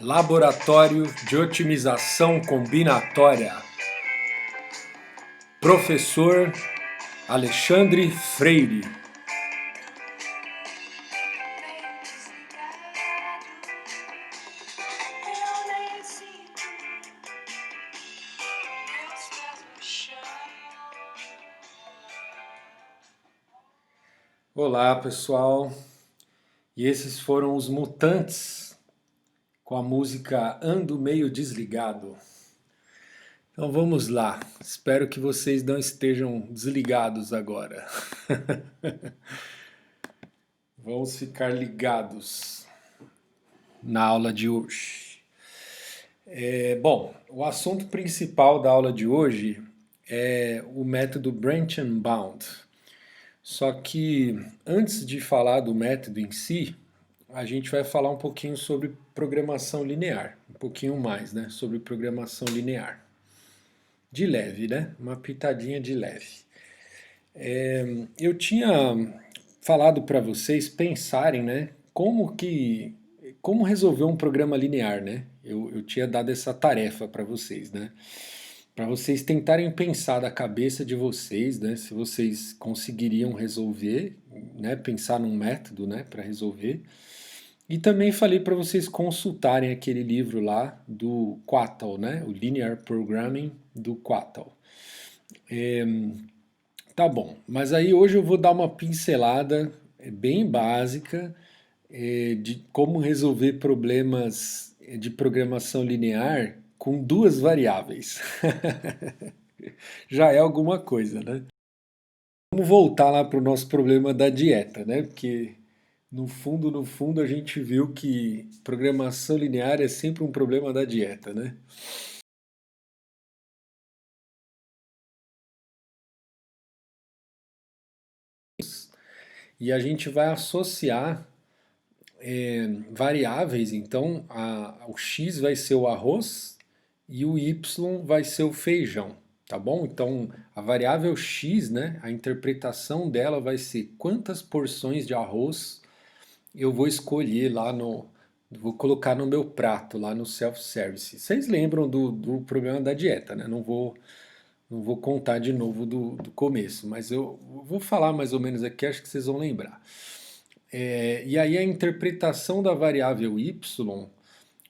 Laboratório de Otimização Combinatória. Professor Alexandre Freire. Olá, pessoal. E esses foram os Mutantes com a música Ando Meio Desligado. Então vamos lá. Espero que vocês não estejam desligados agora. Vamos ficar ligados na aula de hoje. Bom, o assunto principal da aula de hoje é o método Branch and Bound. Só que antes de falar do método em si, a gente vai falar um pouquinho sobre programação linear, um pouquinho mais, né, sobre programação linear. De leve, né? Uma pitadinha de leve. Eu tinha falado para vocês pensarem, né, como resolver um programa linear, né? Eu tinha dado essa tarefa para vocês, né? Para vocês tentarem pensar da cabeça de vocês, né, se vocês conseguiriam resolver, né, pensar num método, né, para resolver. E também falei para vocês consultarem aquele livro lá do Quattal, né, o Linear Programming do Quattal. Tá bom, mas aí hoje eu vou dar uma pincelada bem básica de como resolver problemas de programação linear com duas variáveis. Já é alguma coisa, né? Vamos voltar lá para o nosso problema da dieta, né? Porque no fundo, a gente viu que programação linear é sempre um problema da dieta, né? E a gente vai associar variáveis, então o x vai ser o arroz e o y vai ser o feijão, tá bom? Então a variável x, né, a interpretação dela vai ser quantas porções de arroz eu vou escolher lá vou colocar no meu prato lá no self-service. Vocês lembram do programa da dieta, né? Não vou contar de novo do começo, mas eu vou falar mais ou menos aqui, acho que vocês vão lembrar. E aí a interpretação da variável y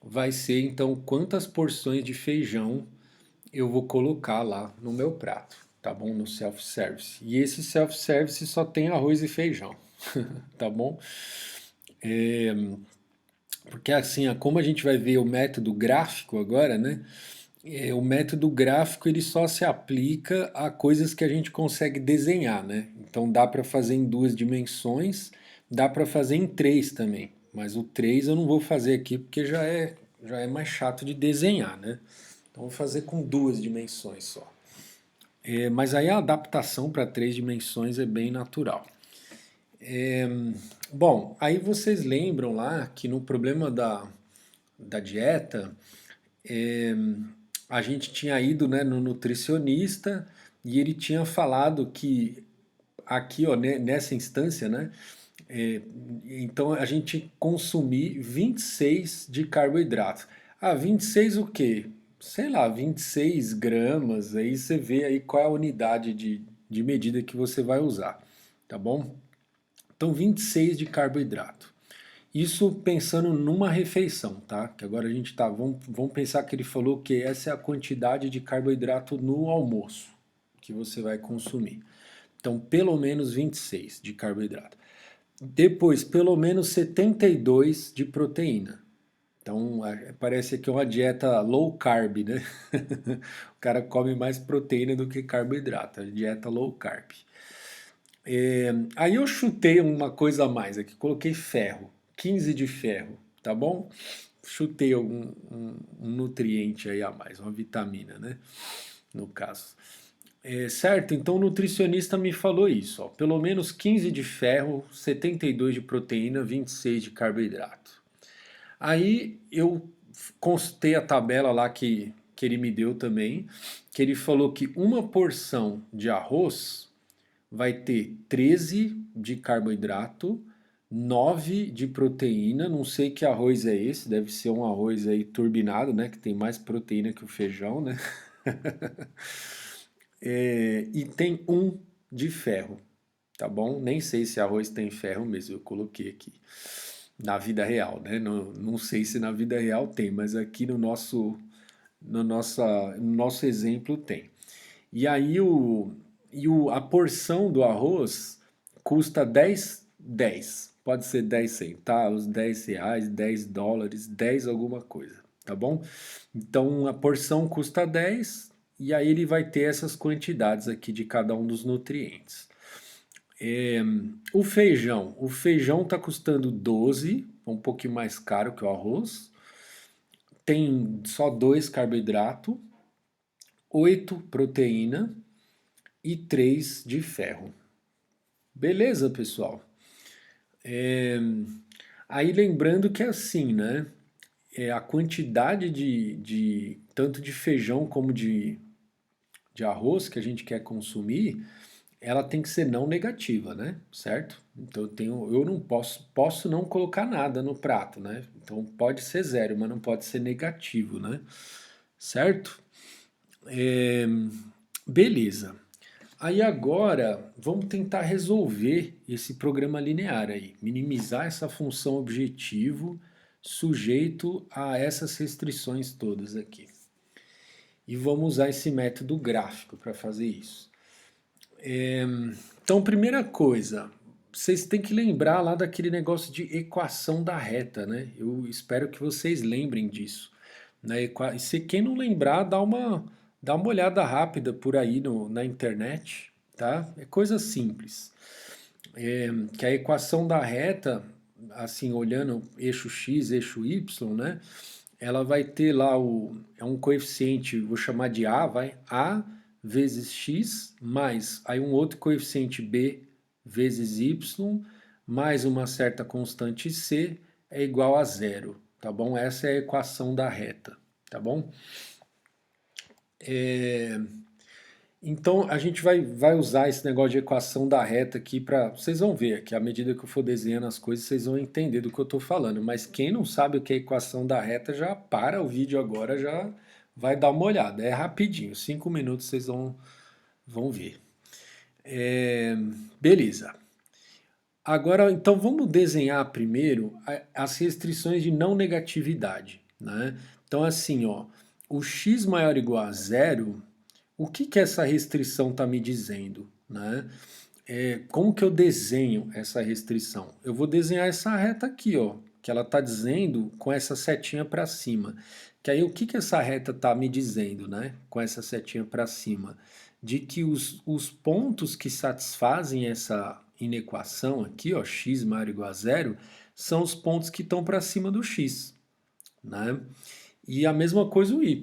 vai ser então quantas porções de feijão eu vou colocar lá no meu prato, tá bom? No self-service. E esse self-service só tem arroz e feijão, tá bom? Porque assim, como a gente vai ver o método gráfico agora, né? O método gráfico ele só se aplica a coisas que a gente consegue desenhar, né? Então dá para fazer em duas dimensões, dá para fazer em três também. Mas o três eu não vou fazer aqui porque já é mais chato de desenhar, né? Então vou fazer com duas dimensões só. Mas aí a adaptação para três dimensões é bem natural. Bom, aí vocês lembram lá que no problema da dieta, é, a gente tinha ido, né, no nutricionista e ele tinha falado que aqui, ó, nessa instância, né, é, então a gente consumir 26 de carboidrato. Ah, 26 o quê? Sei lá, 26 gramas, aí você vê aí qual é a unidade de medida que você vai usar, tá bom? Então 26 de carboidrato. Isso pensando numa refeição, tá? Que agora a gente tá. Vamos pensar que ele falou que essa é a quantidade de carboidrato no almoço que você vai consumir. Então, pelo menos 26 de carboidrato. Depois, pelo menos 72 de proteína. Então, parece que é uma dieta low carb, né? O cara come mais proteína do que carboidrato. A dieta low carb. Aí eu chutei uma coisa a mais aqui, coloquei ferro, 15 de ferro, tá bom? Chutei um nutriente aí a mais, uma vitamina, né? No caso. Certo? Então o nutricionista me falou isso, ó, pelo menos 15 de ferro, 72 de proteína, 26 de carboidrato. Aí eu consultei a tabela lá que ele me deu também, que ele falou que uma porção de arroz vai ter 13 de carboidrato, 9 de proteína, não sei que arroz é esse, deve ser um arroz aí turbinado, né, que tem mais proteína que o feijão, né? E tem um de ferro, tá bom? Nem sei se arroz tem ferro mesmo, eu coloquei aqui. Na vida real, né? Não, não sei se na vida real tem, mas aqui no nosso exemplo tem. E aí a porção do arroz custa 10. Pode ser 10 centavos, 10 reais, 10 dólares, 10 alguma coisa, tá bom? Então a porção custa 10 e aí ele vai ter essas quantidades aqui de cada um dos nutrientes. É, o feijão está custando 12, um pouquinho mais caro que o arroz. Tem só 2 carboidrato, 8 proteína e 3 de ferro. Beleza, pessoal? Aí lembrando que é assim, né? A quantidade de tanto de feijão como de arroz que a gente quer consumir, ela tem que ser não negativa, né? Certo? Então eu não posso não colocar nada no prato, né? Então pode ser zero, mas não pode ser negativo, né? Certo? É, beleza. Aí agora vamos tentar resolver esse programa linear aí, minimizar essa função objetivo sujeito a essas restrições todas aqui. E vamos usar esse método gráfico para fazer isso. Então, primeira coisa, vocês têm que lembrar lá daquele negócio de equação da reta, né? Eu espero que vocês lembrem disso. E se quem não lembrar, dá uma olhada rápida por aí na internet, tá? É coisa simples. Que a equação da reta, assim, olhando eixo x, eixo y, né? Ela vai ter lá é um coeficiente, vou chamar de a, a vezes x, mais aí um outro coeficiente b vezes y, mais uma certa constante c é igual a zero, tá bom? Essa é a equação da reta, tá bom? Então a gente vai usar esse negócio de equação da reta aqui para. Vocês vão ver que à medida que eu for desenhando as coisas, vocês vão entender do que eu estou falando. Mas quem não sabe o que é equação da reta, já para o vídeo agora, já vai dar uma olhada. É rapidinho, 5 minutos vocês vão ver. É, beleza. Agora, então vamos desenhar primeiro as restrições de não negatividade, né? Então assim, ó, o x maior ou igual a zero, o que que essa restrição está me dizendo, né? Como que eu desenho essa restrição? Eu vou desenhar essa reta aqui, ó, que ela está dizendo com essa setinha para cima. Que aí o que que essa reta está me dizendo, né? Com essa setinha para cima? De que os pontos que satisfazem essa inequação aqui, ó, x maior ou igual a zero, são os pontos que estão para cima do x, né? E a mesma coisa o y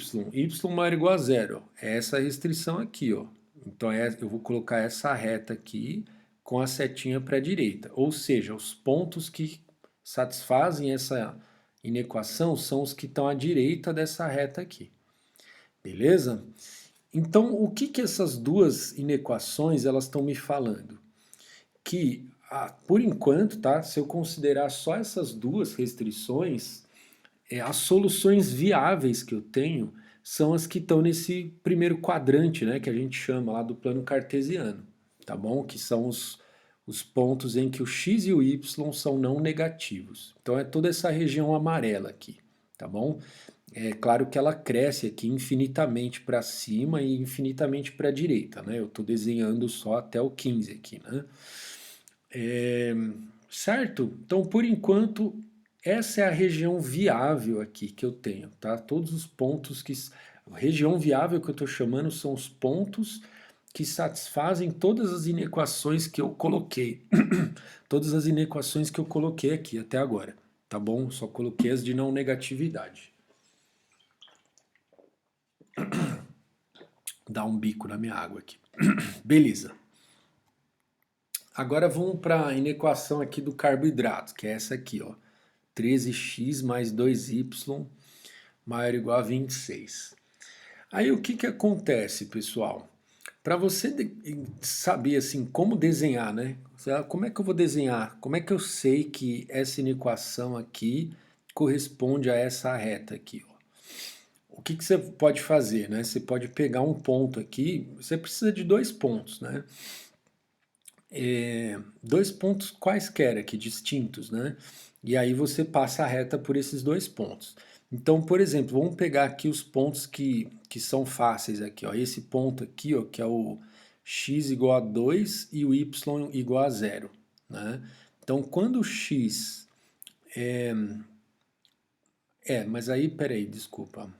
maior ou igual a zero, é essa restrição aqui, ó. Então eu vou colocar essa reta aqui com a setinha para a direita, ou seja, os pontos que satisfazem essa inequação são os que estão à direita dessa reta aqui, beleza? Então o que que essas duas inequações elas estão me falando? Que por enquanto, tá? Se eu considerar só essas duas restrições, as soluções viáveis que eu tenho são as que estão nesse primeiro quadrante, né, que a gente chama lá do plano cartesiano, tá bom? Que são os pontos em que o x e o y são não negativos. Então é toda essa região amarela aqui, tá bom? É claro que ela cresce aqui infinitamente para cima e infinitamente para a direita, né? Eu estou desenhando só até o 15 aqui, né? Certo? Então, por enquanto, essa é a região viável aqui que eu tenho, tá? Todos os pontos que. A região viável que eu estou chamando são os pontos que satisfazem todas as inequações que eu coloquei. Todas as inequações que eu coloquei aqui até agora, tá bom? Só coloquei as de não negatividade. Dá um bico na minha água aqui. Beleza. Agora vamos para a inequação aqui do carboidrato, que é essa aqui, ó. 13x mais 2y maior ou igual a 26. Aí o que que acontece, pessoal? para você saber assim como desenhar, né? Como é que eu vou desenhar? Como é que eu sei que essa inequação aqui corresponde a essa reta aqui, ó? O que que você pode fazer, né? Você pode pegar um ponto aqui, você precisa de dois pontos, né? Dois pontos quaisquer aqui, distintos, né? E aí você passa a reta por esses dois pontos. Então, por exemplo, vamos pegar aqui os pontos que são fáceis aqui, ó. Esse ponto aqui, ó, que é o x igual a 2 e o y igual a zero, né? Então, quando o x mas aí, peraí, desculpa.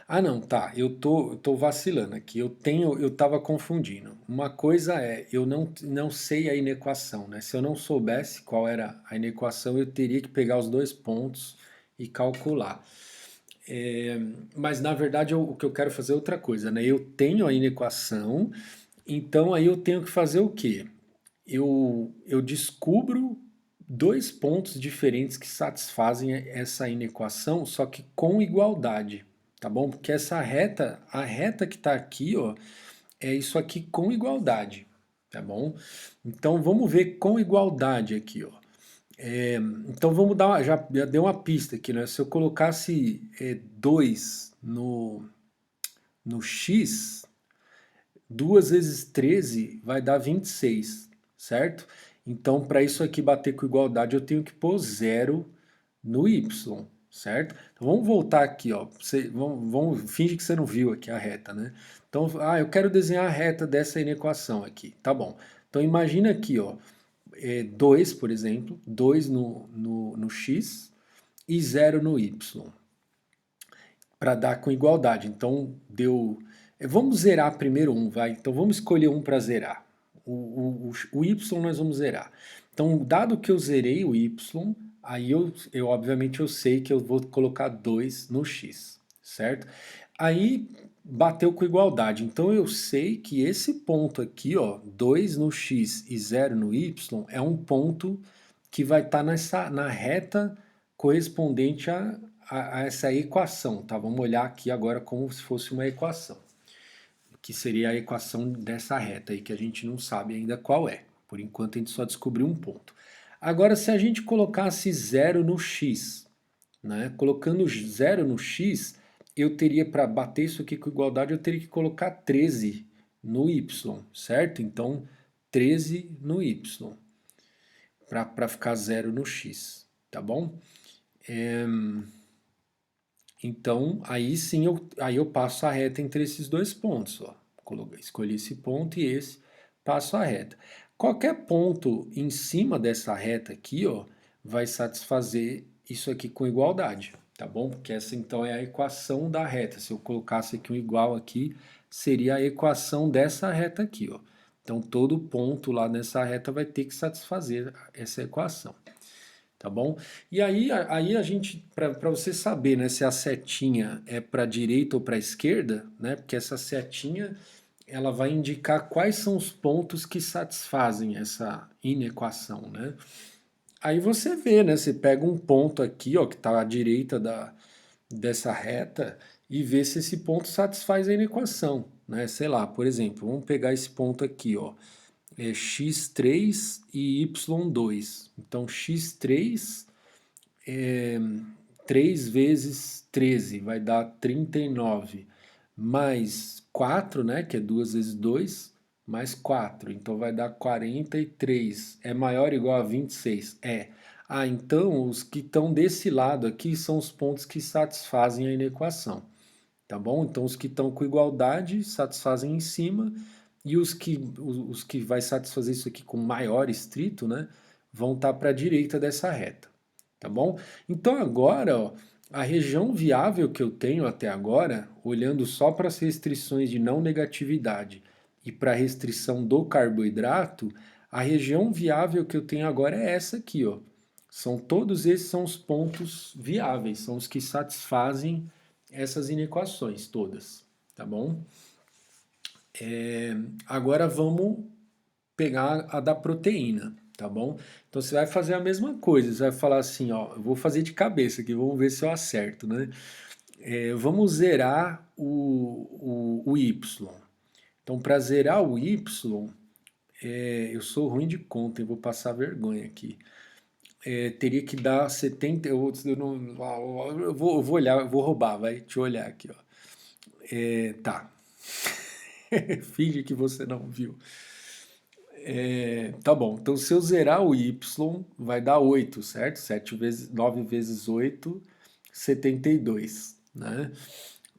Ah, não, tá. Eu tô vacilando aqui. Eu tava confundindo. Uma coisa é, eu não sei a inequação, né? Se eu não soubesse qual era a inequação, eu teria que pegar os dois pontos e calcular. É, mas na verdade o que eu quero fazer é outra coisa, né? Eu tenho a inequação, então aí eu tenho que fazer o quê? Eu descubro dois pontos diferentes que satisfazem essa inequação, só que com igualdade, tá bom? Porque essa reta, a reta que está aqui, ó, é isso aqui com igualdade, tá bom? Então vamos ver com igualdade aqui, ó. Então vamos dar, já deu uma pista aqui, né? Se eu colocasse 2 no x, 2 vezes 13 vai dar 26, certo? Então, para isso aqui bater com igualdade, eu tenho que pôr zero no y, certo? Então, vamos voltar aqui, ó. Finge que você não viu aqui a reta, né? Então, eu quero desenhar a reta dessa inequação aqui, tá bom. Então, imagina aqui, ó, 2, por exemplo, 2 no x e zero no y, para dar com igualdade. Então, deu. Vamos zerar primeiro um, vai. Então, vamos escolher um para zerar. O y nós vamos zerar. Então, dado que eu zerei o y, aí eu obviamente eu sei que eu vou colocar 2 no x, certo? Aí bateu com igualdade. Então eu sei que esse ponto aqui, ó, 2 no x e 0 no y, é um ponto que vai estar na reta correspondente a essa equação, tá? Vamos olhar aqui agora como se fosse uma equação, que seria a equação dessa reta aí, que a gente não sabe ainda qual é. Por enquanto a gente só descobriu um ponto. Agora, se a gente colocasse zero no x, né? Colocando zero no x, eu teria, para bater isso aqui com igualdade, eu teria que colocar 13 no y, certo? Então, 13 no y, para ficar zero no x, tá bom? Então, aí sim, aí eu passo a reta entre esses dois pontos, ó. Escolhi esse ponto e esse, passo a reta. Qualquer ponto em cima dessa reta aqui, ó, vai satisfazer isso aqui com igualdade, tá bom? Porque essa então é a equação da reta. Se eu colocasse aqui um igual aqui, seria a equação dessa reta aqui, ó. Então, todo ponto lá nessa reta vai ter que satisfazer essa equação. Tá bom? E aí a gente, para você saber, né, se a setinha é para a direita ou para a esquerda, né, porque essa setinha ela vai indicar quais são os pontos que satisfazem essa inequação, né? Aí você vê, né, você pega um ponto aqui, ó, que está à direita dessa reta e vê se esse ponto satisfaz a inequação, né? Sei lá, por exemplo, vamos pegar esse ponto aqui, ó, x3 e y2. Então, x3 é 3 vezes 13 vai dar 39, mais 4, né, que é 2 vezes 2, mais 4, então vai dar 43. É maior ou igual a 26? É. Então os que estão desse lado aqui são os pontos que satisfazem a inequação, tá bom? Então os que estão com igualdade satisfazem em cima e os que vai satisfazer isso aqui com maior estrito, né, vão estar para a direita dessa reta, tá bom? Então agora, ó, a região viável que eu tenho até agora, olhando só para as restrições de não negatividade e para a restrição do carboidrato, a região viável que eu tenho agora é essa aqui, ó. Todos esses são os pontos viáveis, são os que satisfazem essas inequações todas, tá bom? Agora vamos pegar a da proteína, tá bom? Então você vai fazer a mesma coisa, você vai falar assim, ó, eu vou fazer de cabeça aqui, vamos ver se eu acerto, né? Vamos zerar o y. Então, para zerar o y, eu sou ruim de conta e vou passar vergonha aqui. Teria que dar 70. Eu vou olhar, eu vou roubar, vai. Deixa eu olhar aqui, ó. Tá. Finge que você não viu. Tá bom. Então, se eu zerar o y, vai dar 8, certo? 7 vezes 9 vezes 8, 72, né?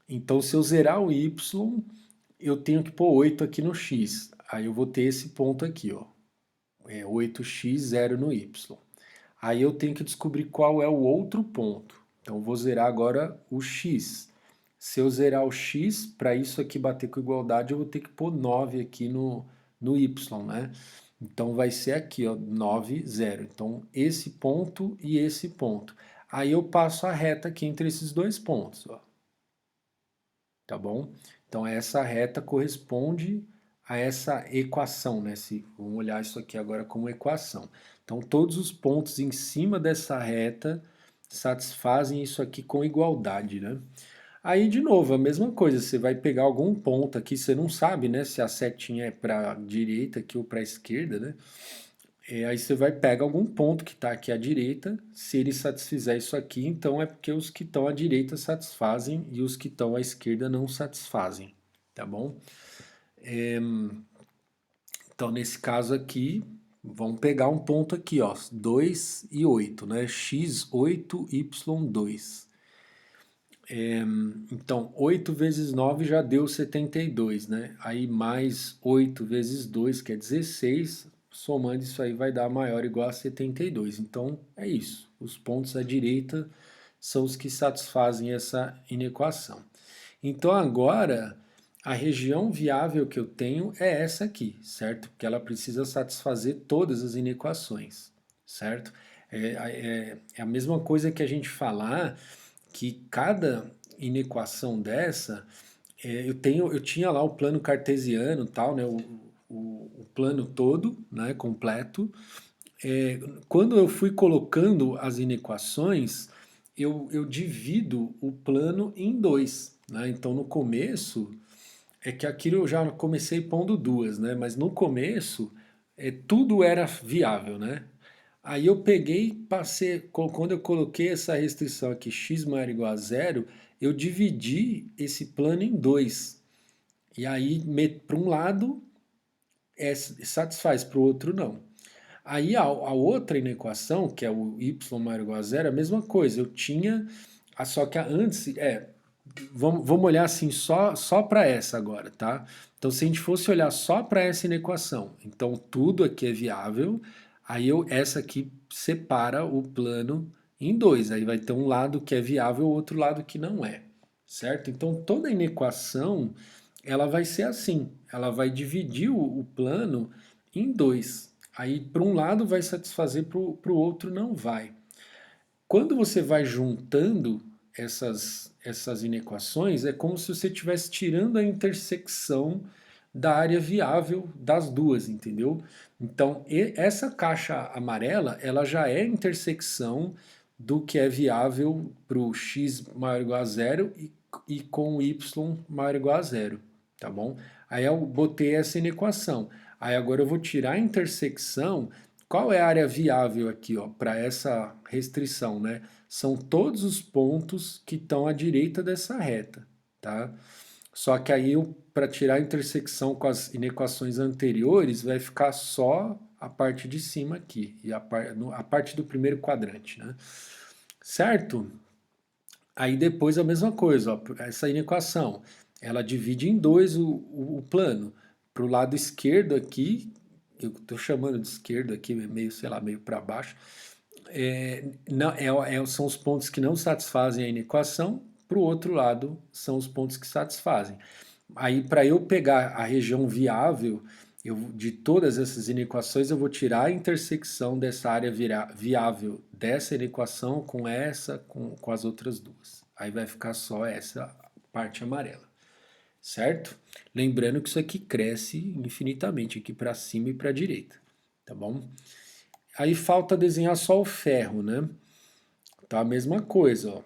Então, se eu zerar o y, eu tenho que pôr 8 aqui no x. Aí eu vou ter esse ponto aqui, ó. 8x, 0 no y. Aí eu tenho que descobrir qual é o outro ponto. Então, eu vou zerar agora o x. Se eu zerar o x, para isso aqui bater com igualdade, eu vou ter que pôr 9 aqui no y, né? Então, vai ser aqui, ó, 9, 0. Então, esse ponto e esse ponto. Aí eu passo a reta aqui entre esses dois pontos, ó. Tá bom? Então, essa reta corresponde a essa equação, né? Vamos olhar isso aqui agora como equação. Então, todos os pontos em cima dessa reta satisfazem isso aqui com igualdade, né? Aí, de novo, a mesma coisa, você vai pegar algum ponto aqui, você não sabe, né, se a setinha é para a direita aqui ou para a esquerda, né? Aí você vai pegar algum ponto que está aqui à direita, se ele satisfizer isso aqui, então é porque os que estão à direita satisfazem e os que estão à esquerda não satisfazem, tá bom? Então, nesse caso aqui, vamos pegar um ponto aqui, ó, 2 e 8, né? x8, y2. Então, 8 vezes 9 já deu 72, né? Aí mais 8 vezes 2, que é 16, somando isso aí vai dar maior ou igual a 72. Então, é isso. Os pontos à direita são os que satisfazem essa inequação. Então, agora, a região viável que eu tenho é essa aqui, certo? Porque ela precisa satisfazer todas as inequações, certo? É a mesma coisa que a gente falar que cada inequação dessa, eu tinha lá o plano cartesiano, tal, né, o plano todo, né, completo. Quando eu fui colocando as inequações, eu divido o plano em dois, né? Então, no começo, é que aquilo eu já comecei pondo duas, né? Mas no começo, tudo era viável, né? Aí eu peguei, passei, quando eu coloquei essa restrição aqui, x maior ou igual a zero, eu dividi esse plano em dois. E aí, para um lado, satisfaz, para o outro não. Aí a outra inequação, que é o y maior ou igual a zero, é a mesma coisa. Eu tinha, só que antes, vamos olhar assim só para essa agora, tá? Então, se a gente fosse olhar só para essa inequação, então tudo aqui é viável, aí essa aqui separa o plano em dois. Aí vai ter um lado que é viável, outro lado que não é, certo? Então, toda inequação, ela vai ser assim. Ela vai dividir o plano em dois. Aí, para um lado vai satisfazer, para o outro não vai. Quando você vai juntando essas inequações, é como se você estivesse tirando a intersecção da área viável das duas, entendeu? Então, essa caixa amarela, ela já é a intersecção do que é viável para o x maior ou igual a zero e com o y maior ou igual a zero, tá bom? Aí eu botei essa inequação. Aí agora eu vou tirar a intersecção. Qual é a área viável aqui, ó, para essa restrição, né? São todos os pontos que estão à direita dessa reta, tá? Só que aí, para tirar a intersecção com as inequações anteriores, vai ficar só a parte de cima aqui, e a parte do primeiro quadrante, né? Certo? Aí depois a mesma coisa, ó, essa inequação, ela divide em dois o plano. Para o lado esquerdo aqui, eu estou chamando de esquerdo aqui, meio, sei lá, meio para baixo, não, são os pontos que não satisfazem a inequação, para o outro lado são os pontos que satisfazem. Aí, para eu pegar a região viável de todas essas inequações, eu vou tirar a intersecção dessa área viável dessa inequação com essa, com as outras duas. Aí vai ficar só essa parte amarela, certo? Lembrando que isso aqui cresce infinitamente aqui para cima e para a direita, tá bom? Aí falta desenhar só o ferro, né? Tá a mesma coisa, ó.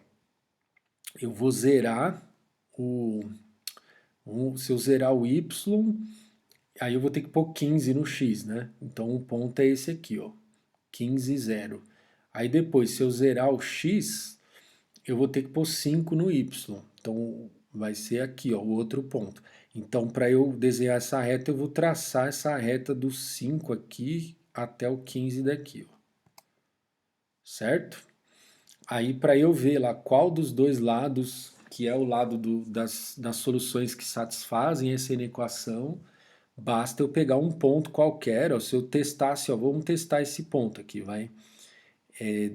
Eu vou zerar o Se eu zerar o y, aí eu vou ter que pôr 15 no x, né? Então o ponto é esse aqui, ó, 15, 0. Aí depois, se eu zerar o x, eu vou ter que pôr 5 no y. Então vai ser aqui, ó, o outro ponto. Então, para eu desenhar essa reta, eu vou traçar essa reta do 5 aqui até o 15 daqui, ó. Certo? Aí, para eu ver lá qual dos dois lados, que é o lado das soluções que satisfazem essa equação, basta eu pegar um ponto qualquer, ó, se eu testasse, ó, vamos testar esse ponto aqui, vai.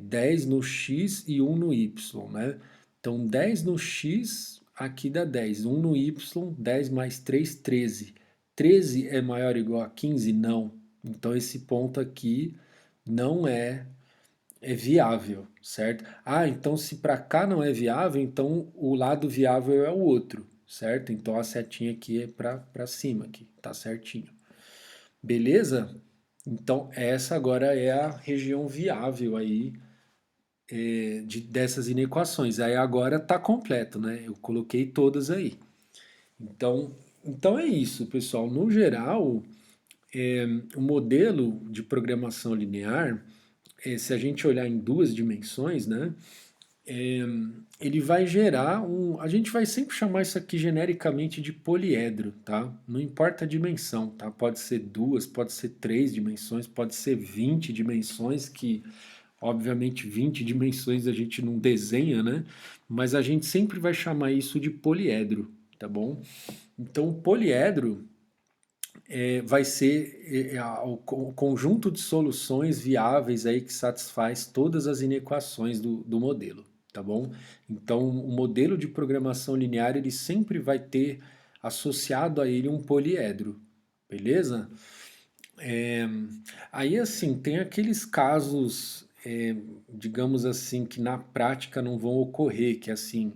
10 no x e 1 no y, né? Então, 10 no x, aqui dá 10. 1 no y, 10 mais 3, 13. 13 é maior ou igual a 15? Não. Então, esse ponto aqui não é viável, certo? Ah, então se para cá não é viável, então o lado viável é o outro, certo? Então a setinha aqui é para cima, aqui, tá certinho. Beleza? Então essa agora é a região viável aí dessas inequações. Aí agora tá completo, né? Eu coloquei todas aí. Então é isso, pessoal. No geral, o modelo de programação linear, se a gente olhar em duas dimensões, né? Ele vai gerar um. A gente vai sempre chamar isso aqui genericamente de poliedro, tá? Não importa a dimensão, tá? Pode ser duas, pode ser três dimensões, pode ser 20 dimensões, que obviamente 20 dimensões a gente não desenha, né? Mas a gente sempre vai chamar isso de poliedro, tá bom? Então, o poliedro vai ser o conjunto de soluções viáveis aí que satisfaz todas as inequações do modelo, tá bom? Então, o modelo de programação linear ele sempre vai ter associado a ele um poliedro, beleza? É, aí, assim, tem aqueles casos, digamos assim, que na prática não vão ocorrer, que assim,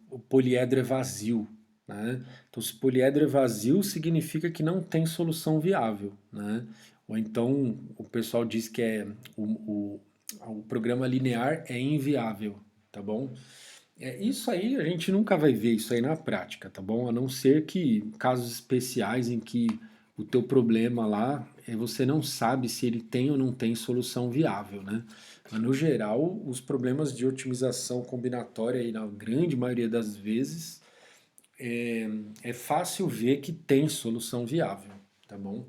o poliedro é vazio, né? Então, se o poliedro é vazio, significa que não tem solução viável, né? Ou então, o pessoal diz que o programa linear é inviável, tá bom? Isso aí a gente nunca vai ver isso aí na prática, tá bom? A não ser que casos especiais em que o teu problema lá você não sabe se ele tem ou não tem solução viável, né? Mas no geral, os problemas de otimização combinatória aí, na grande maioria das vezes é fácil ver que tem solução viável, tá bom?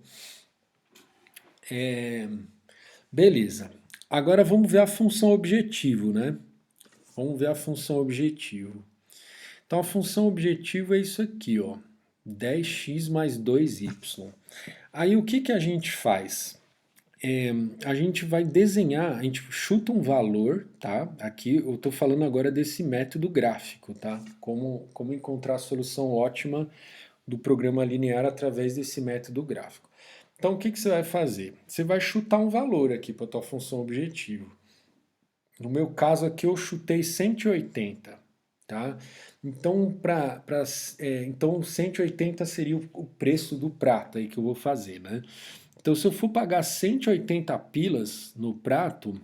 Beleza. Agora vamos ver a função objetivo, né? Vamos ver a função objetivo. Então a função objetivo é isso aqui, ó, 10x mais 2y. Aí o que que a gente faz? A gente vai desenhar, a gente chuta um valor, tá? Aqui eu estou falando agora desse método gráfico, tá? Como encontrar a solução ótima do programa linear através desse método gráfico. Então o que que você vai fazer? Você vai chutar um valor aqui para a tua função objetivo. No meu caso aqui eu chutei 180, tá? Então, então 180 seria o preço do prato aí que eu vou fazer, né? Então, se eu for pagar 180 pilas no prato,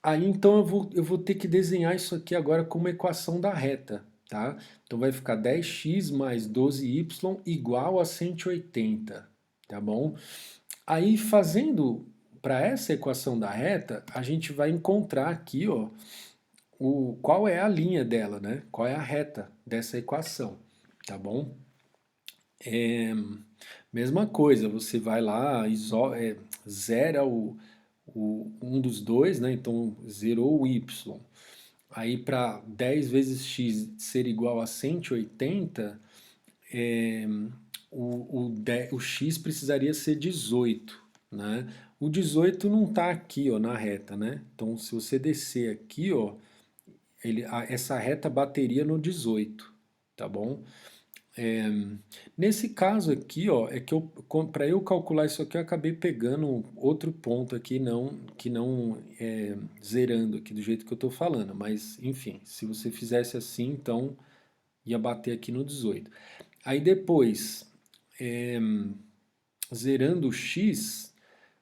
aí então eu vou ter que desenhar isso aqui agora como equação da reta, tá? Então vai ficar 10x mais 12y igual a 180, tá bom? Aí fazendo para essa equação da reta, a gente vai encontrar aqui, ó, qual é a linha dela, né? Qual é a reta dessa equação, tá bom? Mesma coisa, você vai lá, zera um dos dois, né? Então zerou o y. Aí para 10 vezes x ser igual a 180, o x precisaria ser 18, né? O 18 não está aqui, ó, na reta, né? Então se você descer aqui, ó, essa reta bateria no 18, tá bom? Nesse caso aqui, ó, é que para eu calcular isso aqui, eu acabei pegando outro ponto aqui, que não zerando aqui do jeito que eu estou falando. Mas, enfim, se você fizesse assim, então ia bater aqui no 18. Aí depois, zerando o x,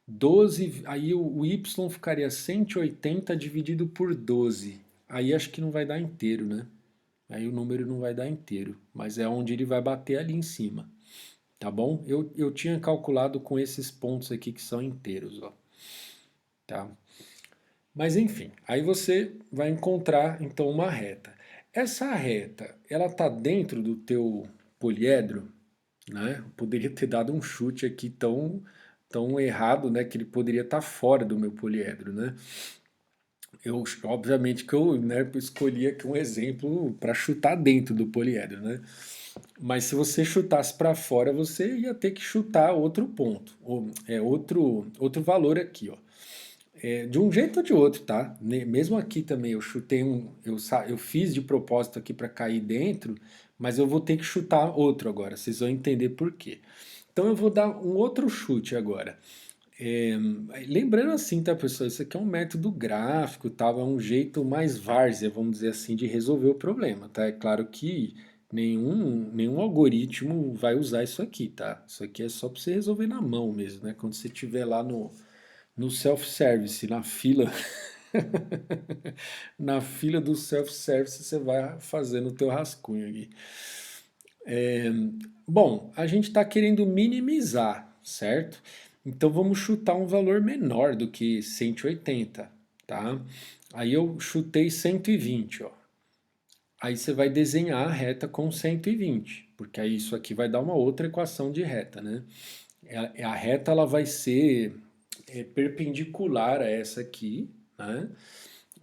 12, aí o y ficaria 180 dividido por 12. Aí acho que não vai dar inteiro, né? Aí o número não vai dar inteiro, mas é onde ele vai bater ali em cima, tá bom? Eu tinha calculado com esses pontos aqui que são inteiros, ó, tá? Mas enfim, aí você vai encontrar então uma reta. Essa reta, ela tá dentro do teu poliedro, né? Eu poderia ter dado um chute aqui tão errado, né, que ele poderia estar fora do meu poliedro, né? Obviamente que eu, né, escolhi aqui um exemplo para chutar dentro do poliedro, né? Mas se você chutasse para fora, você ia ter que chutar outro ponto, ou outro valor aqui, ó. De um jeito ou de outro, tá? Mesmo aqui também eu chutei eu fiz de propósito aqui para cair dentro, mas eu vou ter que chutar outro agora. Vocês vão entender por quê. Então eu vou dar um outro chute agora. É, lembrando assim, tá, pessoal? Isso aqui é um método gráfico, tal, é um jeito mais várzea, vamos dizer assim, de resolver o problema, tá? É claro que nenhum algoritmo vai usar isso aqui, tá? Isso aqui é só para você resolver na mão mesmo, né? Quando você estiver lá no self-service, na fila, na fila do self-service, você vai fazendo o teu rascunho aqui. Bom, a gente está querendo minimizar, certo? Então vamos chutar um valor menor do que 180, tá? Aí eu chutei 120, ó. Aí você vai desenhar a reta com 120, porque aí isso aqui vai dar uma outra equação de reta, né? A reta ela vai ser perpendicular a essa aqui, né?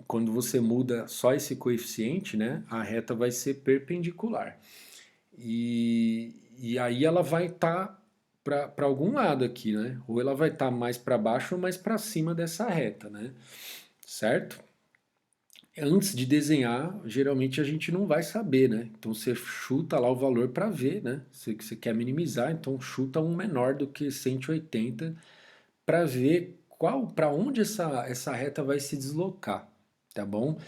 Quando você muda só esse coeficiente, né? A reta vai ser perpendicular. E aí ela vai estar para algum lado aqui, né? Ou ela vai estar mais para baixo ou mais para cima dessa reta, né? Certo? Antes de desenhar, geralmente a gente não vai saber, né? Então você chuta lá o valor para ver, né? Você quer minimizar, então chuta um menor do que 180 para ver para onde essa reta vai se deslocar, tá bom?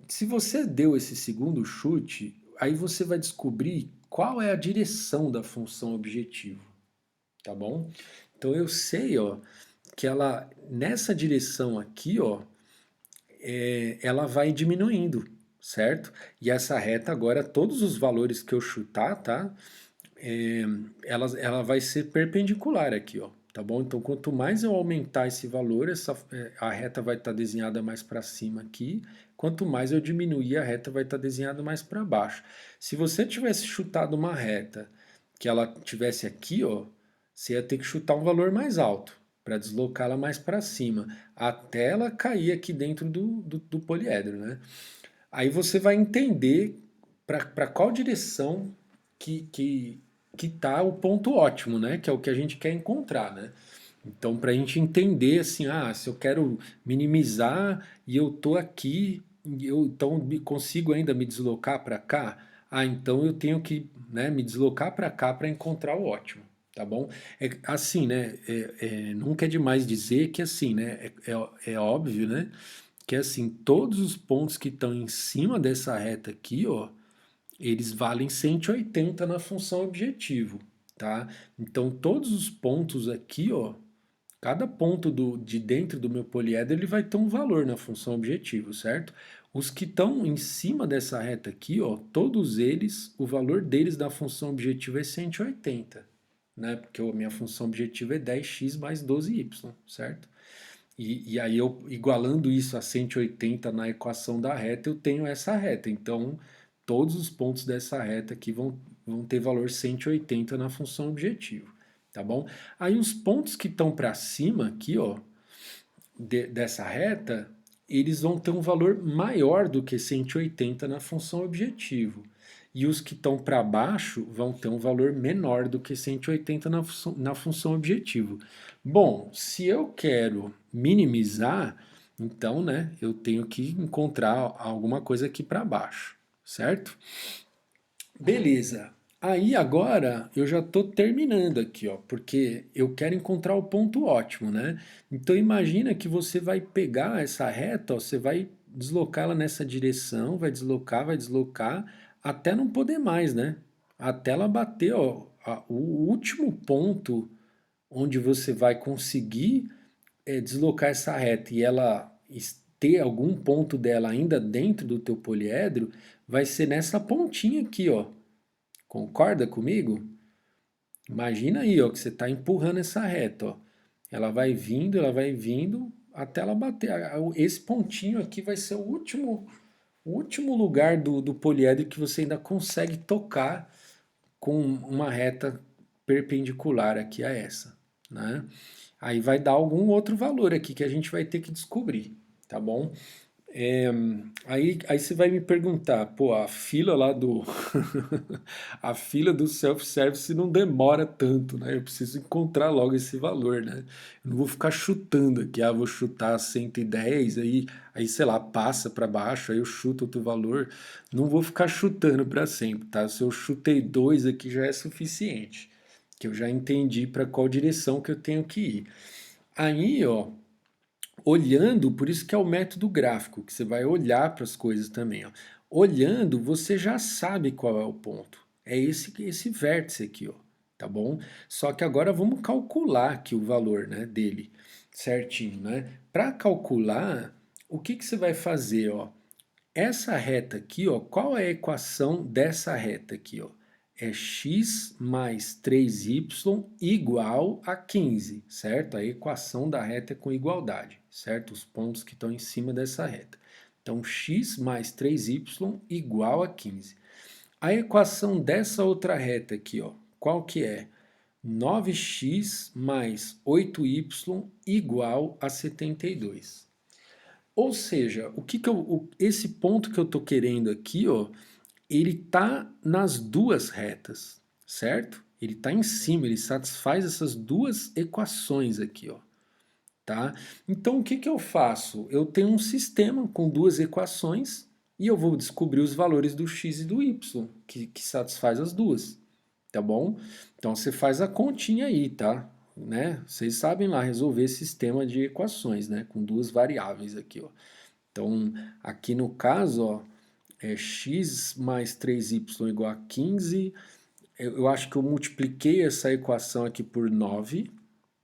Se você deu esse segundo chute, aí você vai descobrir qual é a direção da função objetivo, tá bom? Então eu sei, ó, que ela nessa direção aqui, ó, ela vai diminuindo, certo? E essa reta agora, todos os valores que eu chutar, tá? É, ela vai ser perpendicular aqui, ó, tá bom? Então, quanto mais eu aumentar esse valor, a reta vai estar desenhada mais para cima aqui. Quanto mais eu diminuir, a reta vai estar desenhada mais para baixo. Se você tivesse chutado uma reta que ela tivesse aqui, ó, você ia ter que chutar um valor mais alto para deslocá-la mais para cima, até ela cair aqui dentro do poliedro, né? Aí você vai entender para qual direção que, que, que tá o ponto ótimo, né? Que é o que a gente quer encontrar, né? Então, para a gente entender assim, se eu quero minimizar e eu tô aqui, então consigo ainda me deslocar para cá, então eu tenho que, né, me deslocar para cá para encontrar o ótimo, tá bom? É assim, né? Nunca é demais dizer que assim, né? É óbvio, né? Que assim, todos os pontos que estão em cima dessa reta aqui, ó, eles valem 180 na função objetivo, tá? Então, todos os pontos aqui, ó, cada ponto de dentro do meu poliedro, ele vai ter um valor na função objetivo, certo? Os que estão em cima dessa reta aqui, ó, todos eles, o valor deles da função objetivo é 180, né? Porque a minha função objetivo é 10x mais 12y, certo? E aí eu igualando isso a 180 na equação da reta, eu tenho essa reta. Então, todos os pontos dessa reta aqui vão ter valor 180 na função objetivo, tá bom? Aí os pontos que estão para cima aqui, ó, dessa reta, eles vão ter um valor maior do que 180 na função objetivo. E os que estão para baixo vão ter um valor menor do que 180 na função objetivo. Bom, se eu quero minimizar, então, né, eu tenho que encontrar alguma coisa aqui para baixo, certo? Beleza. Aí agora eu já estou terminando aqui, ó, porque eu quero encontrar o ponto ótimo, né? Então imagina que você vai pegar essa reta, ó, você vai deslocá-la nessa direção, vai deslocar, até não poder mais, né? Até ela bater, ó, o último ponto onde você vai conseguir deslocar essa reta e ela ter algum ponto dela ainda dentro do teu poliedro, vai ser nessa pontinha aqui, ó. Concorda comigo? Imagina aí, ó, que você está empurrando essa reta, ó. Ela vai vindo até ela bater. Esse pontinho aqui vai ser o último lugar do poliedro que você ainda consegue tocar com uma reta perpendicular aqui a essa, né? Aí vai dar algum outro valor aqui que a gente vai ter que descobrir, tá bom? É, aí você vai me perguntar, pô, a fila lá do a fila do self-service não demora tanto, né? Eu preciso encontrar logo esse valor, né? Eu não vou ficar chutando aqui, vou chutar 110, aí sei lá, passa para baixo, aí eu chuto outro valor. Não vou ficar chutando para sempre, tá? Se eu chutei 2 aqui já é suficiente, que eu já entendi para qual direção que eu tenho que ir. Aí, ó, olhando, por isso que é o método gráfico, que você vai olhar para as coisas também, ó. Olhando, você já sabe qual é o ponto. É esse vértice aqui, ó, tá bom? Só que agora vamos calcular aqui o valor, né, dele, certinho, né? Para calcular, o que que você vai fazer, ó? Essa reta aqui, ó, qual é a equação dessa reta aqui, ó? É x mais 3y igual a 15, certo? A equação da reta é com igualdade, certo? Os pontos que estão em cima dessa reta. Então, x mais 3y igual a 15. A equação dessa outra reta aqui, ó, qual que é? 9x mais 8y igual a 72. Ou seja, esse ponto que eu estou querendo aqui, ó, ele está nas duas retas, certo? Ele está em cima, ele satisfaz essas duas equações aqui, ó, tá? Então o que que eu faço? Eu tenho um sistema com duas equações e eu vou descobrir os valores do x e do y, que satisfaz as duas, tá bom? Então você faz a continha aí, tá? Né? Vocês sabem lá resolver sistema de equações, né? Com duas variáveis aqui, ó. Então, aqui no caso, ó, é x mais 3y igual a 15. Eu acho que eu multipliquei essa equação aqui por 9,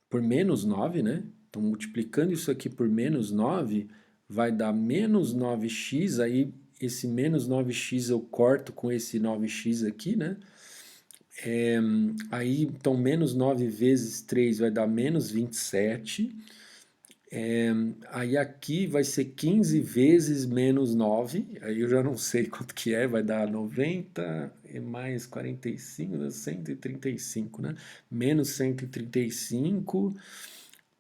por menos 9, né? Então, multiplicando isso aqui por menos 9, vai dar menos 9x, aí esse menos 9x eu corto com esse 9x aqui, né? Aí, então, menos 9 vezes 3 vai dar menos 27. Aí aqui vai ser 15 vezes menos 9, aí eu já não sei quanto que é, vai dar 90 e mais 45, dá 135, né? Menos 135.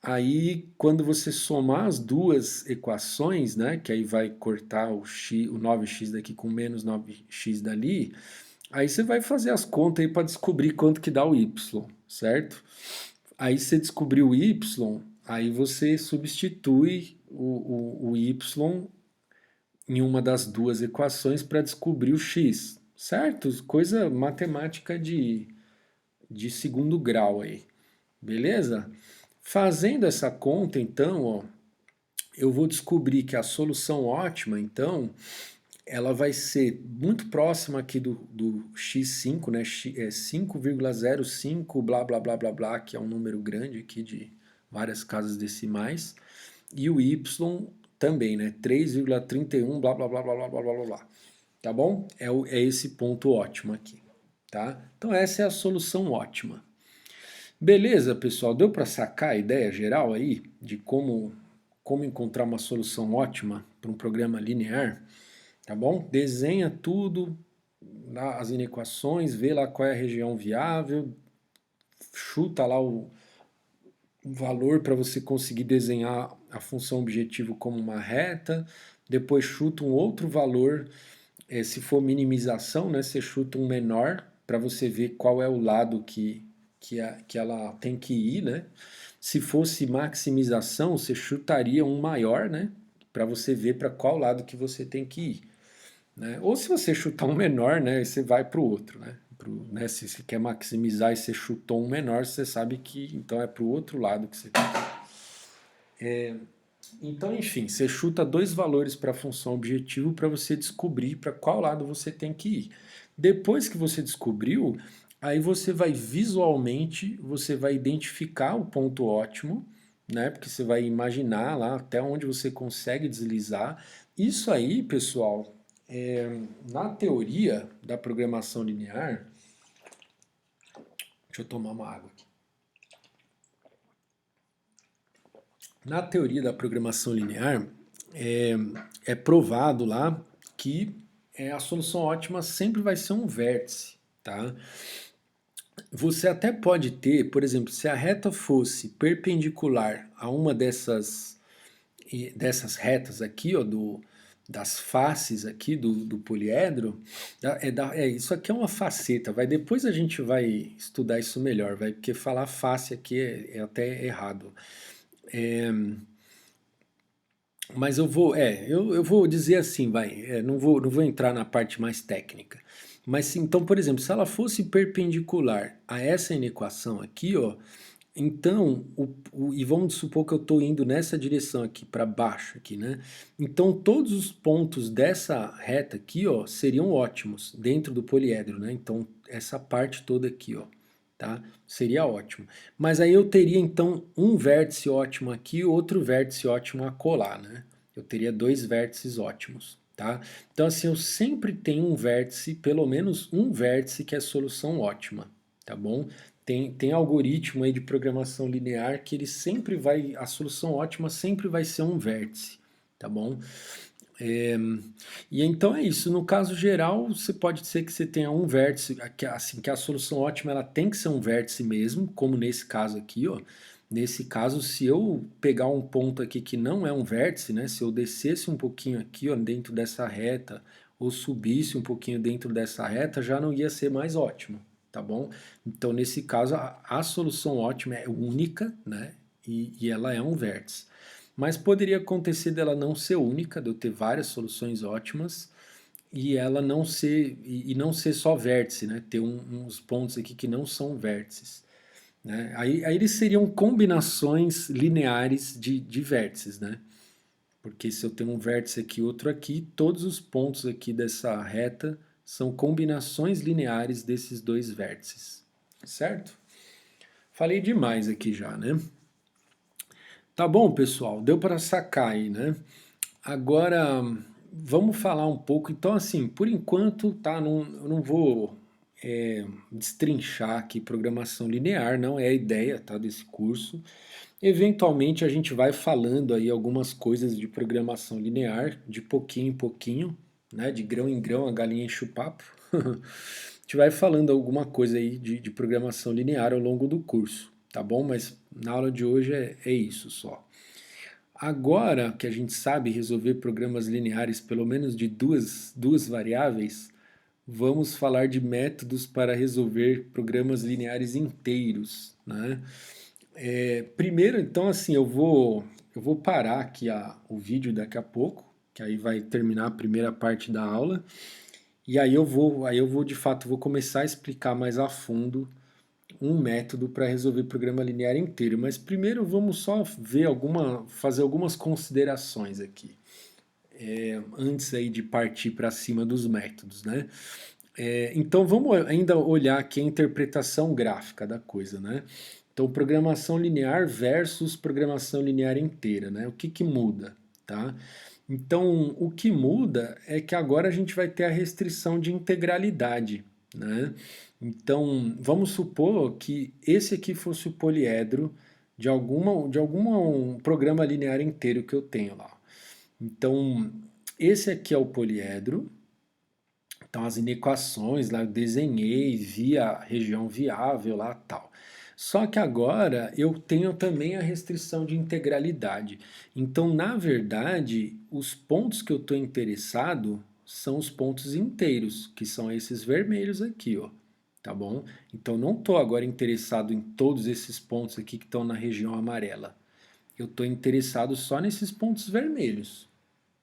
Aí quando você somar as duas equações, né, que aí vai cortar o 9x daqui com menos 9x dali, aí você vai fazer as contas aí para descobrir quanto que dá o y, certo? Aí você descobriu o y, aí você substitui o y em uma das duas equações para descobrir o x, certo? Coisa matemática de segundo grau aí, beleza? Fazendo essa conta, então, ó, eu vou descobrir que a solução ótima, então, ela vai ser muito próxima aqui do x5, né? É 5,05 blá blá blá blá blá, que é um número grande aqui de várias casas decimais, e o y também, né? 3,31 blá blá blá blá blá blá blá blá. Tá bom? É esse ponto ótimo aqui, tá? Então essa é a solução ótima. Beleza, pessoal? Deu para sacar a ideia geral aí de como encontrar uma solução ótima para um programa linear? Tá bom? Desenha tudo, as inequações, vê lá qual é a região viável, chuta lá o valor para você conseguir desenhar a função objetivo como uma reta, depois chuta um outro valor, se for minimização, né, você chuta um menor para você ver qual é o lado que ela tem que ir, né? Se fosse maximização, você chutaria um maior, né, para você ver para qual lado que você tem que ir. Né? Ou se você chutar um menor, né, você vai para o outro. Né? Se você quer maximizar e você chutou um menor, você sabe que então é para o outro lado que você tem que ir. Então, enfim, você chuta dois valores para a função objetivo para você descobrir para qual lado você tem que ir. Depois que você descobriu, aí você vai visualmente, você vai identificar o ponto ótimo, né? Porque você vai imaginar lá até onde você consegue deslizar. Isso aí, pessoal, na teoria da programação linear, deixa eu tomar uma água aqui. Na teoria da programação linear, é, é provado lá que a solução ótima sempre vai ser um vértice, tá? Você até pode ter, por exemplo, se a reta fosse perpendicular a uma dessas retas aqui, ó, das faces aqui do poliedro, isso aqui é uma faceta, depois a gente vai estudar isso melhor, porque falar face aqui é até errado. Mas eu vou dizer assim, não vou entrar na parte mais técnica. Mas então, por exemplo, se ela fosse perpendicular a essa inequação aqui, ó, então, e vamos supor que eu estou indo nessa direção aqui, para baixo aqui, né? Então, todos os pontos dessa reta aqui, ó, seriam ótimos dentro do poliedro, né? Então, essa parte toda aqui, ó, tá? Seria ótimo. Mas aí eu teria, então, um vértice ótimo aqui e outro vértice ótimo a colar, né? Eu teria dois vértices ótimos, tá? Então, assim, eu sempre tenho um vértice, pelo menos um vértice que é solução ótima, tá bom? Tem algoritmo aí de programação linear que ele sempre vai, a solução ótima sempre vai ser um vértice, tá bom? E então é isso. No caso geral, você pode ser que você tenha um vértice, assim, que a solução ótima ela tem que ser um vértice mesmo, como nesse caso aqui, ó. Nesse caso, se eu pegar um ponto aqui que não é um vértice, né? Se eu descesse um pouquinho aqui, ó, dentro dessa reta, ou subisse um pouquinho dentro dessa reta, já não ia ser mais ótimo, tá bom? Então, nesse caso, a solução ótima é única, né? E ela é um vértice. Mas poderia acontecer dela não ser única, de eu ter várias soluções ótimas e ela não ser e não ser só vértice, né? Ter uns pontos aqui que não são vértices, né? Aí eles seriam combinações lineares de vértices, né? Porque se eu tenho um vértice aqui e outro aqui, todos os pontos aqui dessa reta são combinações lineares desses dois vértices, certo? Falei demais aqui já, né? Tá bom, pessoal, deu para sacar aí, né? Agora, vamos falar um pouco. Então, assim, por enquanto, tá? Eu não vou destrinchar aqui programação linear, não é a ideia, tá? Desse curso. Eventualmente, a gente vai falando aí algumas coisas de programação linear, de pouquinho em pouquinho, né? De grão em grão, a galinha enche o papo. A gente vai falando alguma coisa aí de programação linear ao longo do curso, tá bom? Mas na aula de hoje é isso só. Agora que a gente sabe resolver programas lineares pelo menos de duas variáveis, vamos falar de métodos para resolver programas lineares inteiros, né? Primeiro, então, assim, eu vou parar aqui o vídeo daqui a pouco, que aí vai terminar a primeira parte da aula, e aí eu vou de fato vou começar a explicar mais a fundo um método para resolver programa linear inteiro, mas primeiro vamos só fazer algumas considerações aqui, antes aí de partir para cima dos métodos, né? Então vamos ainda olhar aqui a interpretação gráfica da coisa, né? Então programação linear versus programação linear inteira, né? O que que muda, tá? Então o que muda é que agora a gente vai ter a restrição de integralidade, né? Então vamos supor que esse aqui fosse o poliedro de alguma um programa linear inteiro que eu tenho lá. Então esse aqui é o poliedro. Então as inequações lá eu desenhei, vi a região viável lá tal. Só que agora eu tenho também a restrição de integralidade. Então, na verdade, os pontos que eu estou interessado são os pontos inteiros, que são esses vermelhos aqui, ó. Tá bom? Então, não estou agora interessado em todos esses pontos aqui que estão na região amarela. Eu estou interessado só nesses pontos vermelhos,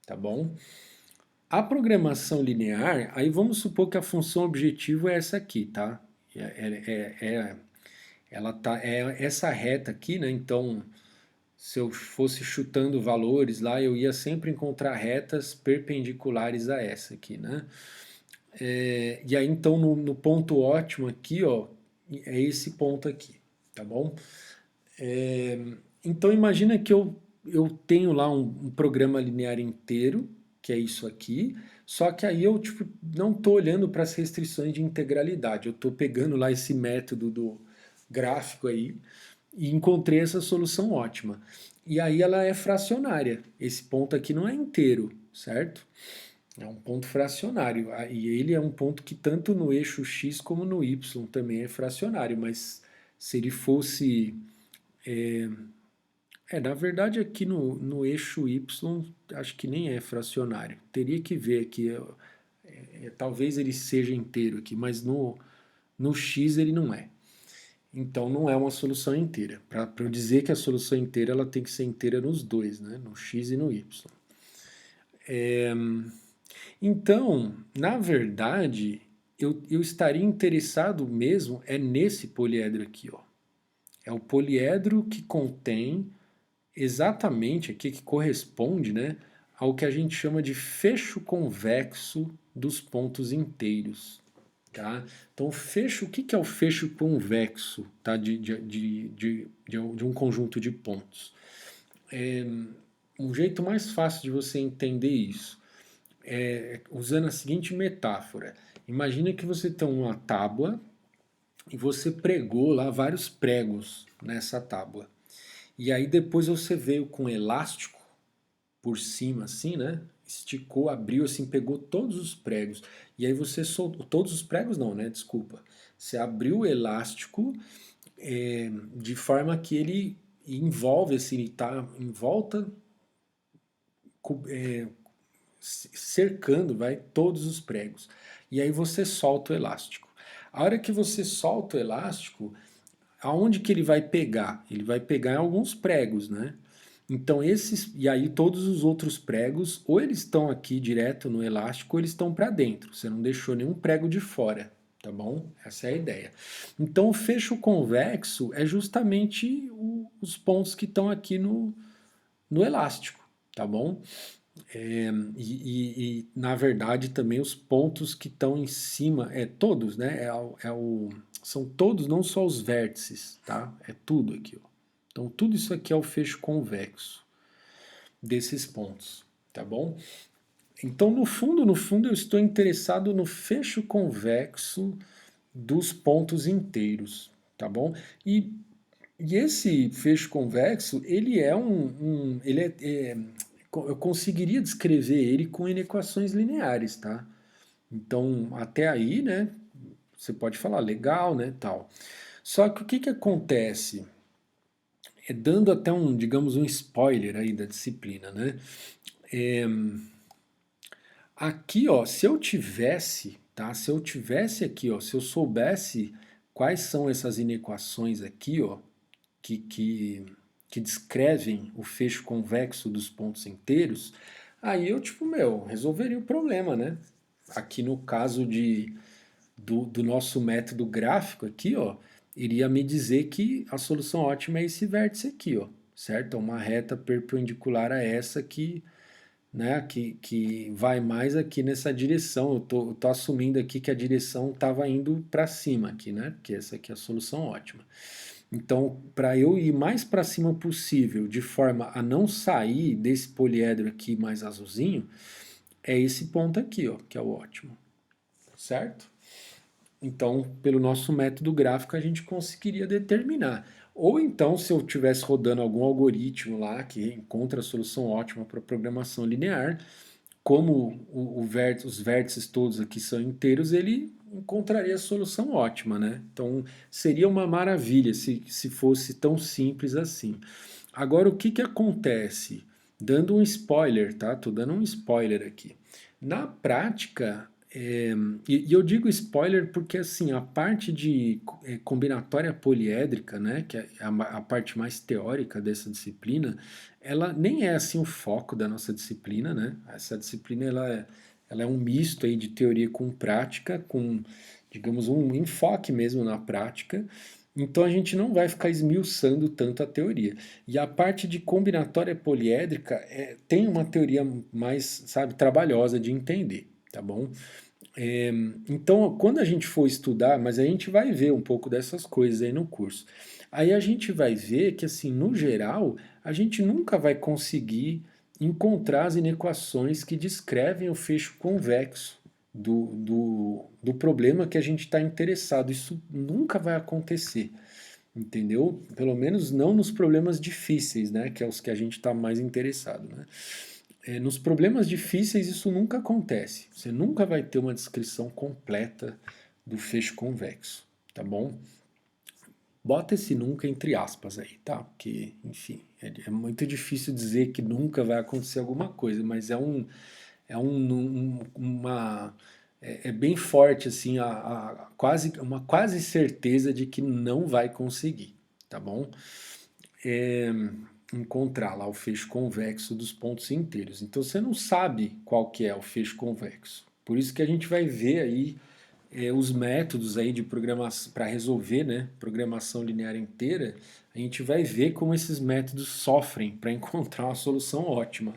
tá bom? A programação linear, aí vamos supor que a função objetivo é essa aqui, tá? Ela tá, é essa reta aqui, né? Então, se eu fosse chutando valores lá, eu ia sempre encontrar retas perpendiculares a essa aqui, né? E aí, então, no ponto ótimo aqui, ó, é esse ponto aqui, tá bom? Então imagina que eu tenho lá um programa linear inteiro, que é isso aqui, só que aí eu tipo, não estou olhando para as restrições de integralidade, eu estou pegando lá esse método do gráfico aí e encontrei essa solução ótima. E aí ela é fracionária, esse ponto aqui não é inteiro, certo? É um ponto fracionário, e ele é um ponto que tanto no eixo x como no y também é fracionário, mas se ele fosse na verdade aqui no eixo Y acho que nem é fracionário. Teria que ver aqui, talvez ele seja inteiro aqui, mas no X ele não é. Então não é uma solução inteira. Para eu dizer que a solução inteira ela tem que ser inteira nos dois, né? No X e no Y. Então, na verdade, eu estaria interessado mesmo é nesse poliedro aqui, ó. É o poliedro que contém exatamente aqui que corresponde, né, ao que a gente chama de fecho convexo dos pontos inteiros. Tá? Então, o que é o fecho convexo, tá? De um conjunto de pontos? Um jeito mais fácil de você entender isso é usando a seguinte metáfora. Imagina que você tem uma tábua e você pregou lá vários pregos nessa tábua. E aí depois você veio com elástico por cima, assim, né? Esticou, abriu, assim, pegou todos os pregos. E aí você soltou. Todos os pregos não, né? Desculpa. Você abriu o elástico de forma que ele envolve, assim, ele está em volta, cercando, vai, todos os pregos. E aí você solta o elástico. A hora que você solta o elástico, aonde que ele vai pegar? Ele vai pegar em alguns pregos, né? Então esses e aí todos os outros pregos ou eles estão aqui direto no elástico ou eles estão para dentro. Você não deixou nenhum prego de fora, tá bom? Essa é a ideia. Então o fecho convexo é justamente os pontos que estão aqui no elástico, tá bom? Na verdade também os pontos que estão em cima, todos, né? São todos, não só os vértices, tá? É tudo aqui, ó. Então tudo isso aqui é o fecho convexo desses pontos, tá bom? Então no fundo eu estou interessado no fecho convexo dos pontos inteiros, tá bom? E esse fecho convexo, ele é eu conseguiria descrever ele com inequações lineares, tá? Então, até aí, né, você pode falar legal, né, tal. Só que o que que acontece? Dando até digamos, um spoiler aí da disciplina, né? É, aqui, ó, se eu tivesse, tá? Se eu tivesse aqui, ó, se eu soubesse quais são essas inequações aqui, ó, que, que, que descrevem o fecho convexo dos pontos inteiros, aí eu, tipo, meu, resolveria o problema, né? Aqui no caso do nosso método gráfico aqui, ó, iria me dizer que a solução ótima é esse vértice aqui, ó, certo? É uma reta perpendicular a essa né, que vai mais aqui nessa direção. Eu tô assumindo aqui que a direção estava indo para cima aqui, né? Porque essa aqui é a solução ótima. Então, para eu ir mais para cima possível, de forma a não sair desse poliedro aqui mais azulzinho, é esse ponto aqui, ó, que é o ótimo, certo? Então, pelo nosso método gráfico, a gente conseguiria determinar. Ou então, se eu estivesse rodando algum algoritmo lá que encontra a solução ótima para programação linear, como os vértices todos aqui são inteiros, ele encontraria a solução ótima, né? Então, seria uma maravilha se fosse tão simples assim. Agora, o que que acontece? Dando um spoiler, tá? Tô dando um spoiler aqui. Na prática, e eu digo spoiler porque assim a parte de combinatória poliédrica, né, que é a parte mais teórica dessa disciplina, ela nem é assim o foco da nossa disciplina, né? Essa disciplina ela é um misto aí de teoria com prática, com digamos um enfoque mesmo na prática. Então a gente não vai ficar esmiuçando tanto a teoria. E a parte de combinatória poliédrica tem uma teoria mais, sabe, trabalhosa de entender, tá bom? Então, quando a gente for estudar, mas a gente vai ver um pouco dessas coisas aí no curso. Aí a gente vai ver que, assim, no geral, a gente nunca vai conseguir encontrar as inequações que descrevem o fecho convexo do problema que a gente está interessado. Isso nunca vai acontecer, entendeu? Pelo menos não nos problemas difíceis, né? Que é os que a gente está mais interessado, né? Nos problemas difíceis isso nunca acontece. Você nunca vai ter uma descrição completa do fecho convexo, tá bom? Bota esse nunca entre aspas aí, tá? Porque, enfim, é muito difícil dizer que nunca vai acontecer alguma coisa, mas é bem forte assim uma quase certeza de que não vai conseguir, tá bom? É, encontrar lá o fecho convexo dos pontos inteiros. Então você não sabe qual que é o fecho convexo. Por isso que a gente vai ver aí os métodos aí de programação para resolver, né, programação linear inteira, a gente vai ver como esses métodos sofrem para encontrar uma solução ótima,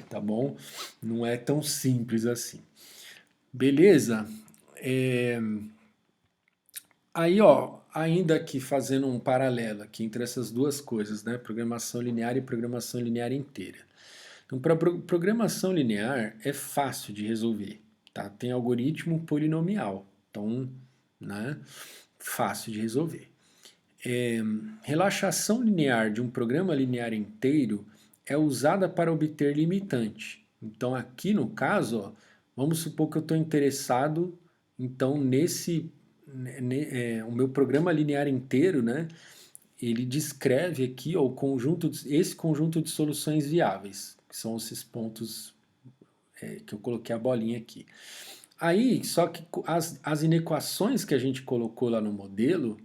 tá bom? Não é tão simples assim. Beleza? É, aí, ó, ainda aqui fazendo um paralelo aqui entre essas duas coisas, né, programação linear e programação linear inteira. Então, para programação linear é fácil de resolver, tá? Tem algoritmo polinomial, então, né, fácil de resolver. Relaxação linear de um programa linear inteiro é usada para obter limitante. Então, aqui no caso, ó, vamos supor que eu estou interessado, então, o meu programa linear inteiro, né, ele descreve aqui ó, esse conjunto de soluções viáveis, que são esses pontos que eu coloquei a bolinha aqui. Aí, só que as inequações que a gente colocou lá no modelo,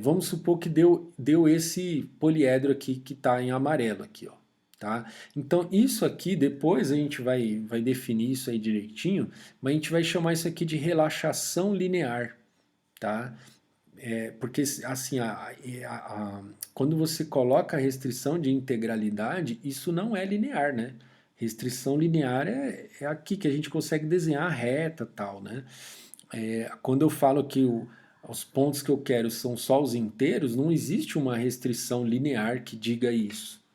vamos supor que deu esse poliedro aqui que está em amarelo aqui, ó. Tá? Então, isso aqui, depois a gente vai definir isso aí direitinho, mas a gente vai chamar isso aqui de relaxação linear, tá? Porque assim, quando você coloca a restrição de integralidade, isso não é linear, né? Restrição linear é aqui que a gente consegue desenhar a reta tal, né? Quando eu falo que os pontos que eu quero são só os inteiros, não existe uma restrição linear que diga isso,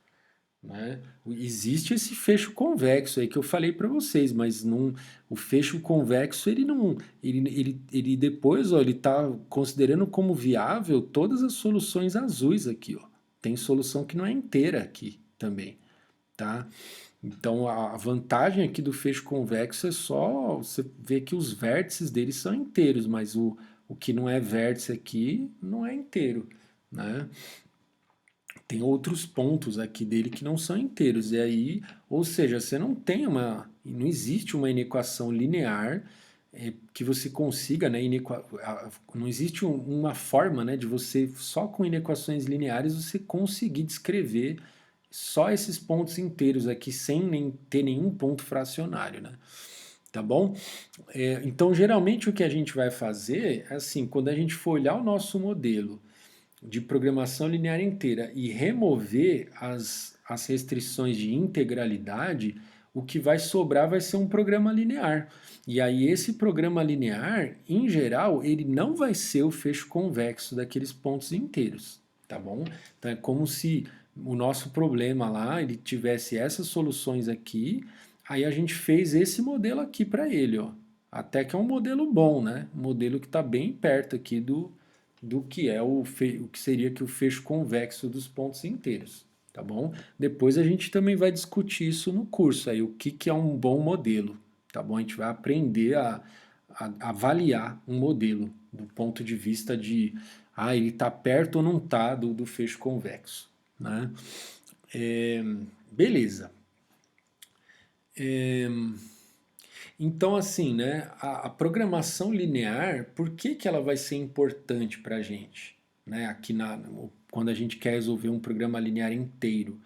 né? Existe esse fecho convexo aí que eu falei para vocês, mas não, o fecho convexo ele não, ele depois ó, ele está considerando como viável todas as soluções azuis aqui, ó. Tem solução que não é inteira aqui também, tá? Então a vantagem aqui do fecho convexo é só você ver que os vértices dele são inteiros, mas o que não é vértice aqui não é inteiro, né? Tem outros pontos aqui dele que não são inteiros. E aí, ou seja, você não existe uma inequação linear que você consiga, né, não existe uma forma, né, de você, só com inequações lineares, você conseguir descrever só esses pontos inteiros aqui, sem nem ter nenhum ponto fracionário, né? Tá bom? Então, geralmente o que a gente vai fazer é assim, quando a gente for olhar o nosso modelo de programação linear inteira e remover as restrições de integralidade, o que vai sobrar vai ser um programa linear. E aí esse programa linear, em geral, ele não vai ser o fecho convexo daqueles pontos inteiros, tá bom? Então é como se o nosso problema lá, ele tivesse essas soluções aqui, aí a gente fez esse modelo aqui para ele, ó. Até que é um modelo bom, né? Um modelo que está bem perto aqui do que é o que seria que o fecho convexo dos pontos inteiros, tá bom? Depois a gente também vai discutir isso no curso aí, o que é um bom modelo, tá bom? A gente vai aprender a avaliar um modelo do ponto de vista de ele está perto ou não está do fecho convexo, né? Beleza. Então, assim, né, a programação linear, por que ela vai ser importante para a gente? Né, quando a gente quer resolver um programa linear inteiro.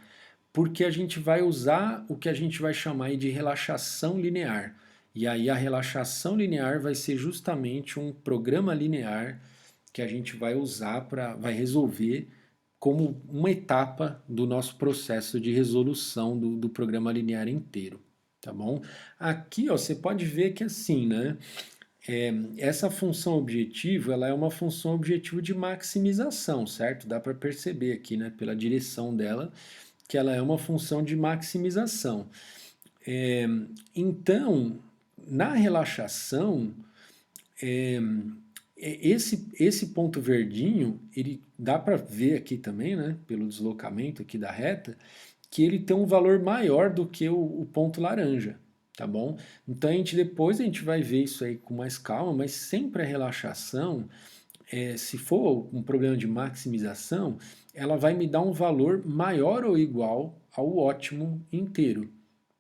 Porque a gente vai usar o que a gente vai chamar aí de relaxação linear. E aí a relaxação linear vai ser justamente um programa linear que a gente vai usar vai resolver como uma etapa do nosso processo de resolução do programa linear inteiro, tá bom? Aqui, ó, você pode ver que assim, né? essa função objetivo, ela é uma função objetivo de maximização, certo? Dá para perceber aqui, né, pela direção dela, que ela é uma função de maximização. É, então, na relaxação, é, esse ponto verdinho, ele dá para ver aqui também, né, pelo deslocamento aqui da reta, que ele tem um valor maior do que o ponto laranja, tá bom? Então depois a gente vai ver isso aí com mais calma, mas sempre a relaxação, se for um problema de maximização, ela vai me dar um valor maior ou igual ao ótimo inteiro,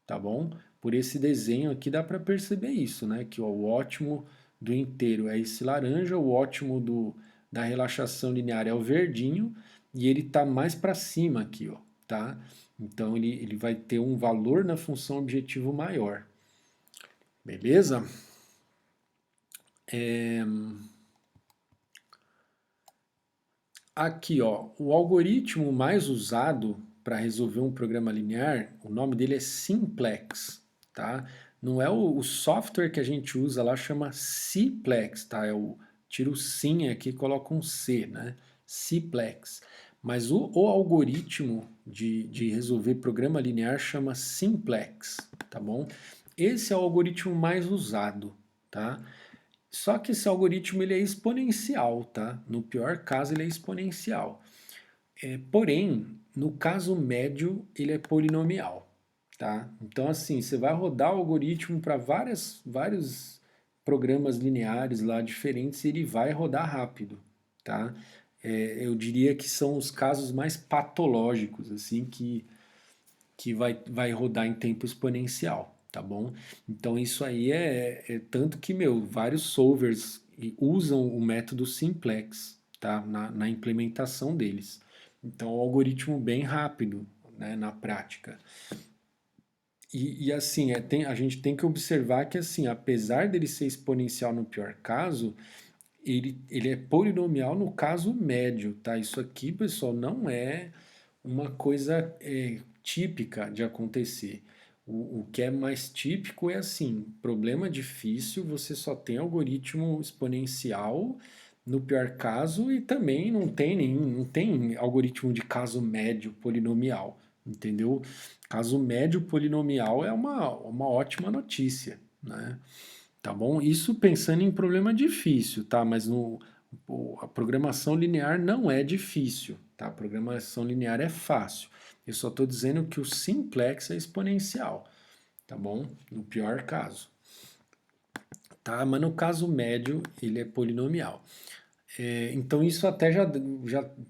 tá bom? Por esse desenho aqui dá para perceber isso, né? Que ó, o ótimo do inteiro é esse laranja, o ótimo da relaxação linear é o verdinho, e ele está mais para cima aqui, ó, tá? Então ele vai ter um valor na função objetivo maior. Beleza? Aqui, ó, o algoritmo mais usado para resolver um programa linear, o nome dele é simplex, tá? Não é o software que a gente usa lá, chama Cplex, tá? Tira o sim aqui e coloca um C, né? Cplex. Mas o algoritmo de resolver programa linear chama simplex, tá bom? Esse é o algoritmo mais usado, tá? Só que esse algoritmo ele é exponencial, tá? No pior caso, ele é exponencial. Porém, no caso médio, ele é polinomial, tá? Então, assim, você vai rodar o algoritmo para vários programas lineares lá diferentes e ele vai rodar rápido, tá? Eu diria que são os casos mais patológicos, assim, que vai rodar em tempo exponencial, tá bom? Então isso aí é tanto que, meu, vários solvers usam o método simplex, tá? Na implementação deles. Então é um algoritmo bem rápido, né, na prática. E assim, a gente tem que observar que, assim, apesar dele ser exponencial no pior caso, ele é polinomial no caso médio, tá? Isso aqui, pessoal, não é uma coisa típica de acontecer. O que é mais típico é assim, problema difícil, você só tem algoritmo exponencial no pior caso e também não tem algoritmo de caso médio polinomial, entendeu? Caso médio polinomial é uma ótima notícia, né? Tá bom? Isso pensando em problema difícil, tá? Mas a programação linear não é difícil, tá? A programação linear é fácil. Eu só estou dizendo que o simplex é exponencial, tá bom? No pior caso, tá? Mas no caso médio, ele é polinomial. Então isso até já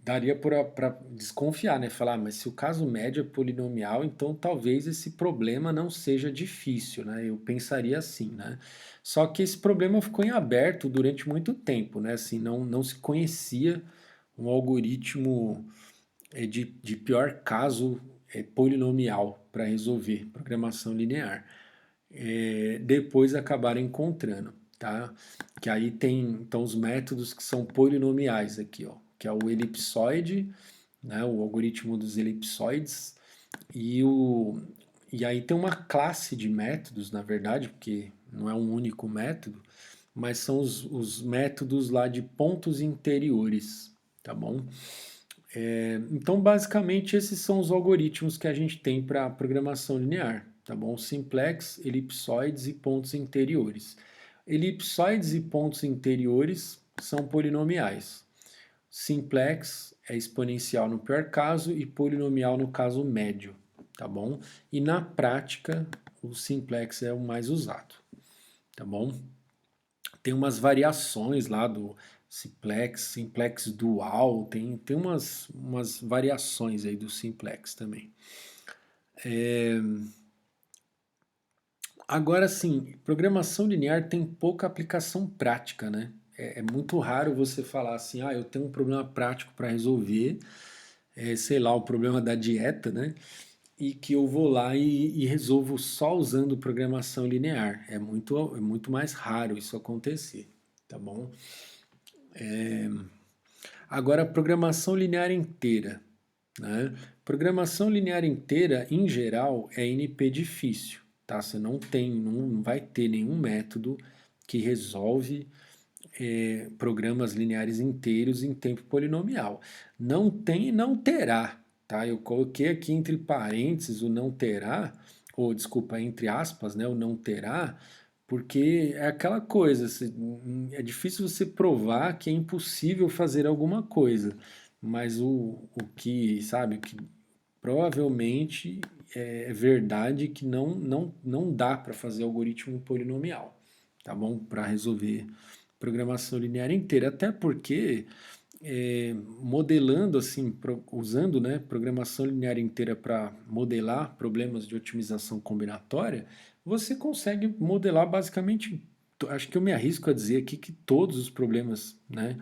daria para desconfiar, né? Falar, mas se o caso médio é polinomial, então talvez esse problema não seja difícil, né? Eu pensaria assim, né? Só que esse problema ficou em aberto durante muito tempo, né? Assim, não se conhecia um algoritmo de pior caso polinomial para resolver programação linear. Depois acabaram encontrando, tá? Que aí tem então os métodos que são polinomiais aqui, ó, que é o elipsoide, né, o algoritmo dos elipsoides e aí tem uma classe de métodos, na verdade, porque não é um único método, mas são os métodos lá de pontos interiores, tá bom? Então, basicamente, esses são os algoritmos que a gente tem para programação linear, tá bom? Simplex, elipsoides e pontos interiores. Elipsoides e pontos interiores são polinomiais. Simplex é exponencial no pior caso e polinomial no caso médio, tá bom? E na prática, o simplex é o mais usado, tá bom? Tem umas variações lá do simplex dual, tem umas variações aí do simplex também. Agora sim, programação linear tem pouca aplicação prática, né? É muito raro você falar assim, eu tenho um problema prático para resolver, sei lá, o problema da dieta, né? E que eu vou lá e resolvo só usando programação linear. É muito mais raro isso acontecer, tá bom? Agora, programação linear inteira, né? Programação linear inteira, em geral, é NP difícil, tá? Você não vai ter nenhum método que resolve programas lineares inteiros em tempo polinomial. Não tem e não terá, tá? Eu coloquei aqui entre parênteses o não terá, ou desculpa, entre aspas, né, o não terá, porque é aquela coisa, é difícil você provar que é impossível fazer alguma coisa, mas o que, sabe, o que provavelmente é verdade que não dá para fazer algoritmo polinomial, tá bom? Para resolver programação linear inteira, até porque modelando assim, usando, né, programação linear inteira para modelar problemas de otimização combinatória, você consegue modelar basicamente, acho que eu me arrisco a dizer aqui que todos os problemas, né,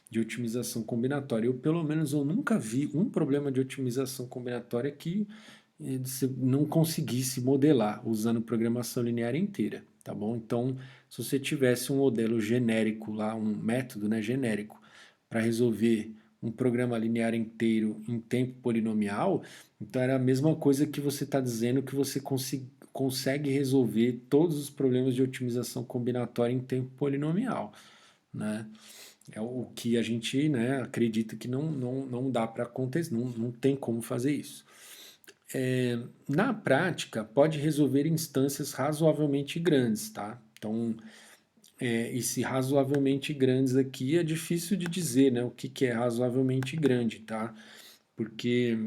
de otimização combinatória. Eu, pelo menos, eu nunca vi um problema de otimização combinatória que você não conseguisse modelar usando programação linear inteira, tá bom? Então, se você tivesse um modelo genérico lá, um método, né, genérico, para resolver um programa linear inteiro em tempo polinomial, então era a mesma coisa que você está dizendo que você consegue resolver todos os problemas de otimização combinatória em tempo polinomial, né? É o que a gente, né, acredita que não dá para acontecer, não tem como fazer isso. Na prática, pode resolver instâncias razoavelmente grandes, tá? Então, esse razoavelmente grandes aqui é difícil de dizer, né? O que é razoavelmente grande, tá? Porque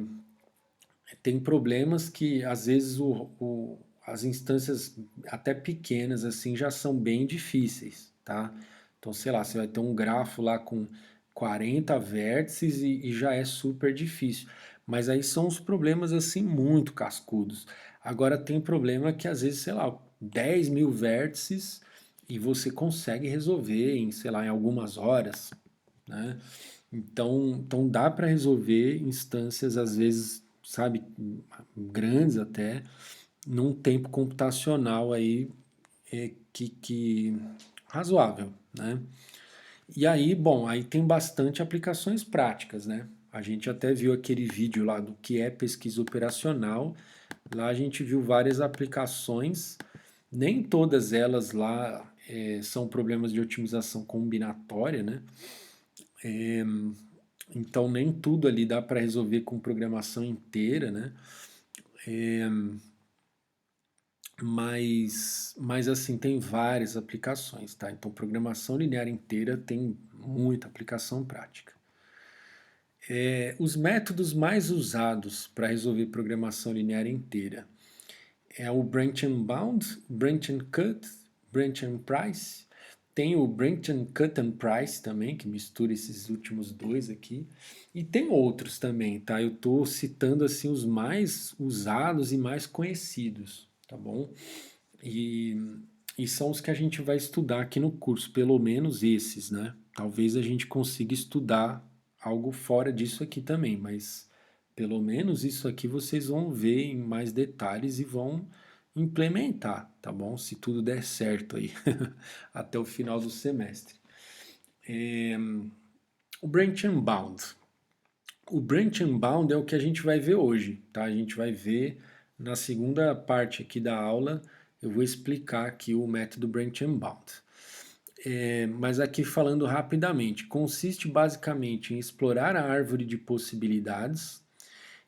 tem problemas que às vezes as instâncias até pequenas assim já são bem difíceis, tá? Então, sei lá, você vai ter um grafo lá com 40 vértices e já é super difícil. Mas aí são os problemas assim muito cascudos. Agora tem problema que às vezes, sei lá, 10.000 vértices e você consegue resolver em, sei lá, em algumas horas, né? Então dá para resolver instâncias, às vezes, sabe, grandes até, num tempo computacional aí que razoável, né? E aí, bom, aí tem bastante aplicações práticas, né? A gente até viu aquele vídeo lá do que é pesquisa operacional. Lá a gente viu várias aplicações, nem todas elas lá são problemas de otimização combinatória, né? Então nem tudo ali dá para resolver com programação inteira, né? Mas assim, tem várias aplicações, tá? Então programação linear inteira tem muita aplicação prática. Os métodos mais usados para resolver programação linear inteira é o branch and bound, branch and cut, branch and price. Tem o branch and cut and price também, que mistura esses últimos dois aqui. E tem outros também, tá? Eu estou citando assim os mais usados e mais conhecidos, tá bom? E, e são os que a gente vai estudar aqui no curso, pelo menos esses, né? Talvez a gente consiga estudar algo fora disso aqui também, mas pelo menos isso aqui vocês vão ver em mais detalhes e vão implementar, tá bom? Se tudo der certo aí, até o final do semestre. O Branch and Bound. O Branch and Bound é o que a gente vai ver hoje, tá? A gente vai ver na segunda parte aqui da aula, eu vou explicar aqui o método Branch and Bound. Mas aqui falando rapidamente, consiste basicamente em explorar a árvore de possibilidades.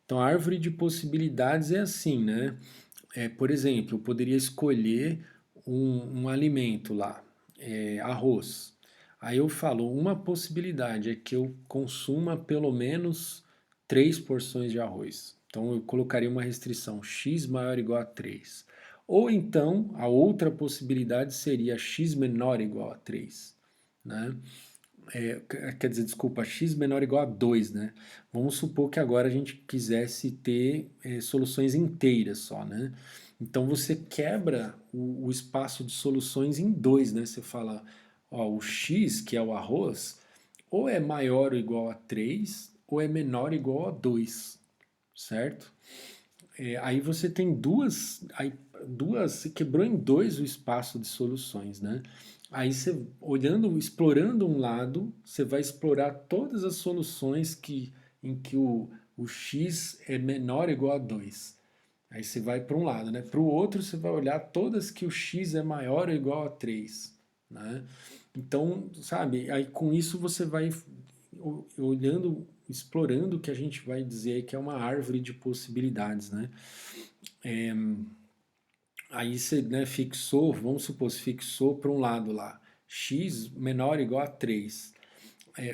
Então, a árvore de possibilidades é assim, né? Por exemplo, eu poderia escolher um alimento lá, arroz. Aí eu falo, uma possibilidade é que eu consuma pelo menos 3 porções de arroz. Então eu colocaria uma restrição, x maior ou igual a 3. Ou então, a outra possibilidade seria x menor ou igual a 3, né? Quer dizer, desculpa, x menor ou igual a 2, né? Vamos supor que agora a gente quisesse ter soluções inteiras só, né? Então você quebra o espaço de soluções em dois, né? Você fala, ó, o x, que é o arroz, ou é maior ou igual a 3, ou é menor ou igual a 2, certo? Aí você tem você quebrou em dois o espaço de soluções, né? Aí você, olhando, explorando um lado, você vai explorar todas as soluções em que o x é menor ou igual a 2. Aí você vai para um lado, né? Para o outro você vai olhar todas que o x é maior ou igual a 3, né? Então, sabe, aí com isso você vai olhando, explorando o que a gente vai dizer aí que é uma árvore de possibilidades, né? Aí você, né, fixou, vamos supor, se fixou para um lado lá, x menor ou igual a 3,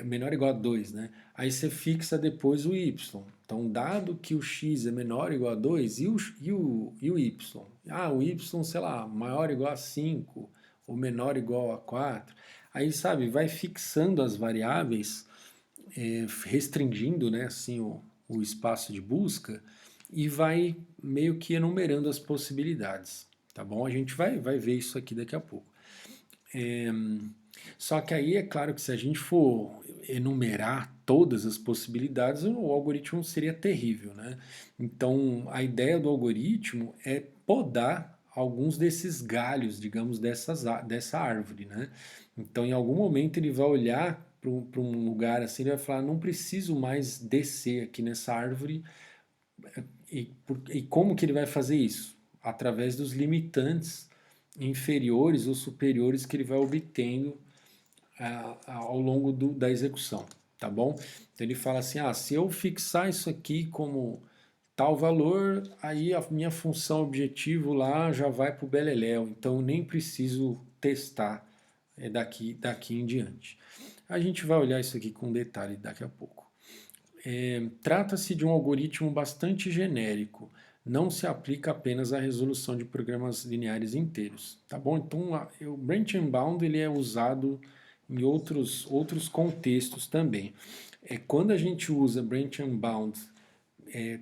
menor ou igual a 2, né? Aí você fixa depois o y. Então, dado que o x é menor ou igual a 2, e o y? Ah, o y, sei lá, maior ou igual a 5, ou menor ou igual a 4. Aí, sabe, vai fixando as variáveis, restringindo, né, assim, o espaço de busca e vai meio que enumerando as possibilidades, tá bom? A gente vai ver isso aqui daqui a pouco. Só que aí é claro que se a gente for enumerar todas as possibilidades, o algoritmo seria terrível, né? Então a ideia do algoritmo é podar alguns desses galhos, digamos, dessa árvore, né? Então em algum momento ele vai olhar para um lugar assim e vai falar: não preciso mais descer aqui nessa árvore. E como que ele vai fazer isso? Através dos limitantes inferiores ou superiores que ele vai obtendo ao longo da execução, tá bom? Então ele fala assim, se eu fixar isso aqui como tal valor, aí a minha função objetivo lá já vai para o beleléu, então eu nem preciso testar daqui em diante. A gente vai olhar isso aqui com detalhe daqui a pouco. Trata-se de um algoritmo bastante genérico, não se aplica apenas à resolução de programas lineares inteiros, tá bom? Então, o branch and bound ele é usado em outros contextos também. Quando a gente usa branch and bound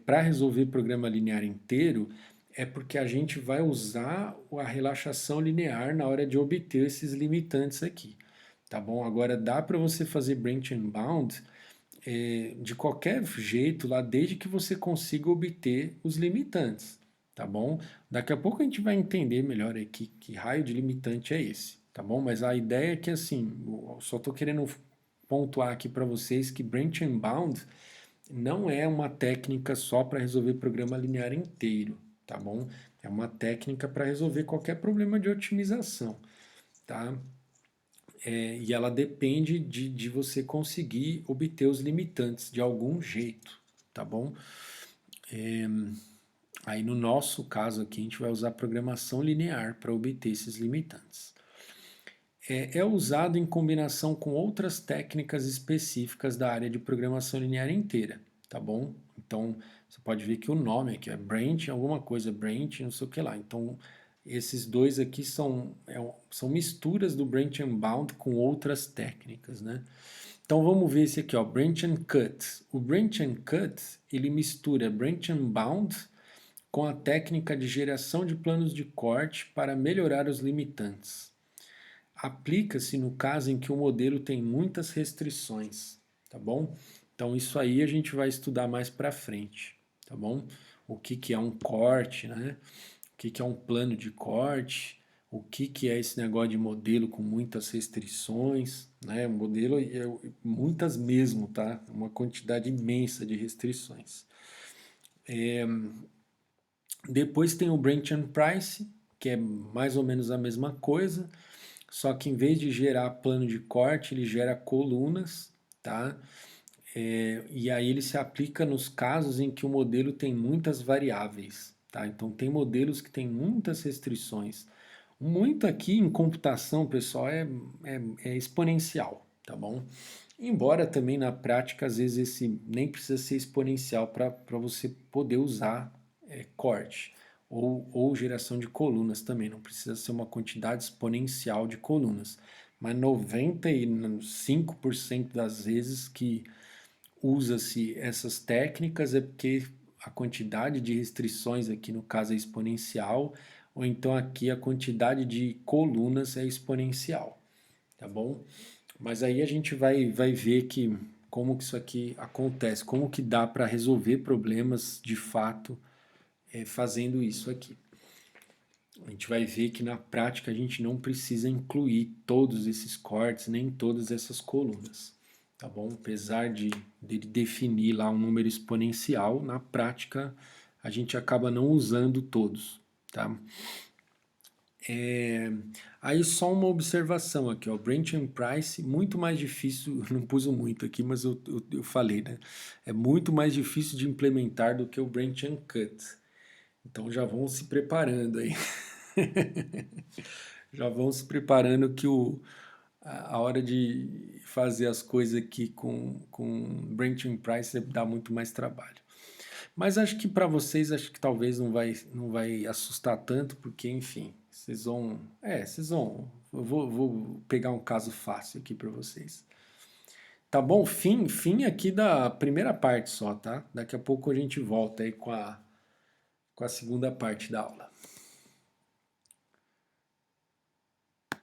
para resolver programa linear inteiro, é porque a gente vai usar a relaxação linear na hora de obter esses limitantes aqui, tá bom? Agora, dá para você fazer branch and bound de qualquer jeito lá, desde que você consiga obter os limitantes, tá bom? Daqui a pouco a gente vai entender melhor aqui que raio de limitante é esse, tá bom? Mas a ideia é que assim, eu só estou querendo pontuar aqui para vocês que branch and bound não é uma técnica só para resolver programa linear inteiro, tá bom? É uma técnica para resolver qualquer problema de otimização, tá? E ela depende de você conseguir obter os limitantes de algum jeito, tá bom? Aí no nosso caso aqui a gente vai usar programação linear para obter esses limitantes. É usado em combinação com outras técnicas específicas da área de programação linear inteira, tá bom? Então você pode ver que o nome aqui é branch, alguma coisa, branch, não sei o que lá. Então esses dois aqui são misturas do branch and bound com outras técnicas, né? Então vamos ver esse aqui, ó, branch and cut. O branch and cut ele mistura branch and bound com a técnica de geração de planos de corte para melhorar os limitantes. Aplica-se no caso em que o modelo tem muitas restrições, tá bom? Então isso aí a gente vai estudar mais para frente, tá bom? O que é um corte, né? O que é um plano de corte, o que é esse negócio de modelo com muitas restrições, né? Modelo é muitas mesmo, tá? Uma quantidade imensa de restrições. Depois tem o Branch and Price, que é mais ou menos a mesma coisa, só que em vez de gerar plano de corte, ele gera colunas, tá? E aí ele se aplica nos casos em que o modelo tem muitas variáveis, tá? Então tem modelos que têm muitas restrições. Muito aqui em computação, pessoal, é exponencial, tá bom? Embora também na prática, às vezes esse nem precisa ser exponencial para você poder usar corte ou geração de colunas também, não precisa ser uma quantidade exponencial de colunas. Mas 95% das vezes que usa-se essas técnicas é porque a quantidade de restrições aqui no caso é exponencial, ou então aqui a quantidade de colunas é exponencial, tá bom? Mas aí a gente vai ver que como que isso aqui acontece, como que dá para resolver problemas de fato fazendo isso aqui. A gente vai ver que na prática a gente não precisa incluir todos esses cortes, nem todas essas colunas, tá bom? Apesar de definir lá um número exponencial, na prática a gente acaba não usando todos, tá? É, aí só uma observação aqui, ó, Branch and Price, muito mais difícil, não pus o muito aqui, mas eu falei, né? É muito mais difícil de implementar do que o Branch and Cut. Então já vão se preparando aí. Já vão se preparando que a hora de fazer as coisas aqui com Branch and Price dá muito mais trabalho. Mas acho que para vocês, acho que talvez não vai assustar tanto, porque, enfim, vocês vão, vou pegar um caso fácil aqui para vocês. Tá bom? Fim aqui da primeira parte só, tá? Daqui a pouco a gente volta aí com a segunda parte da aula.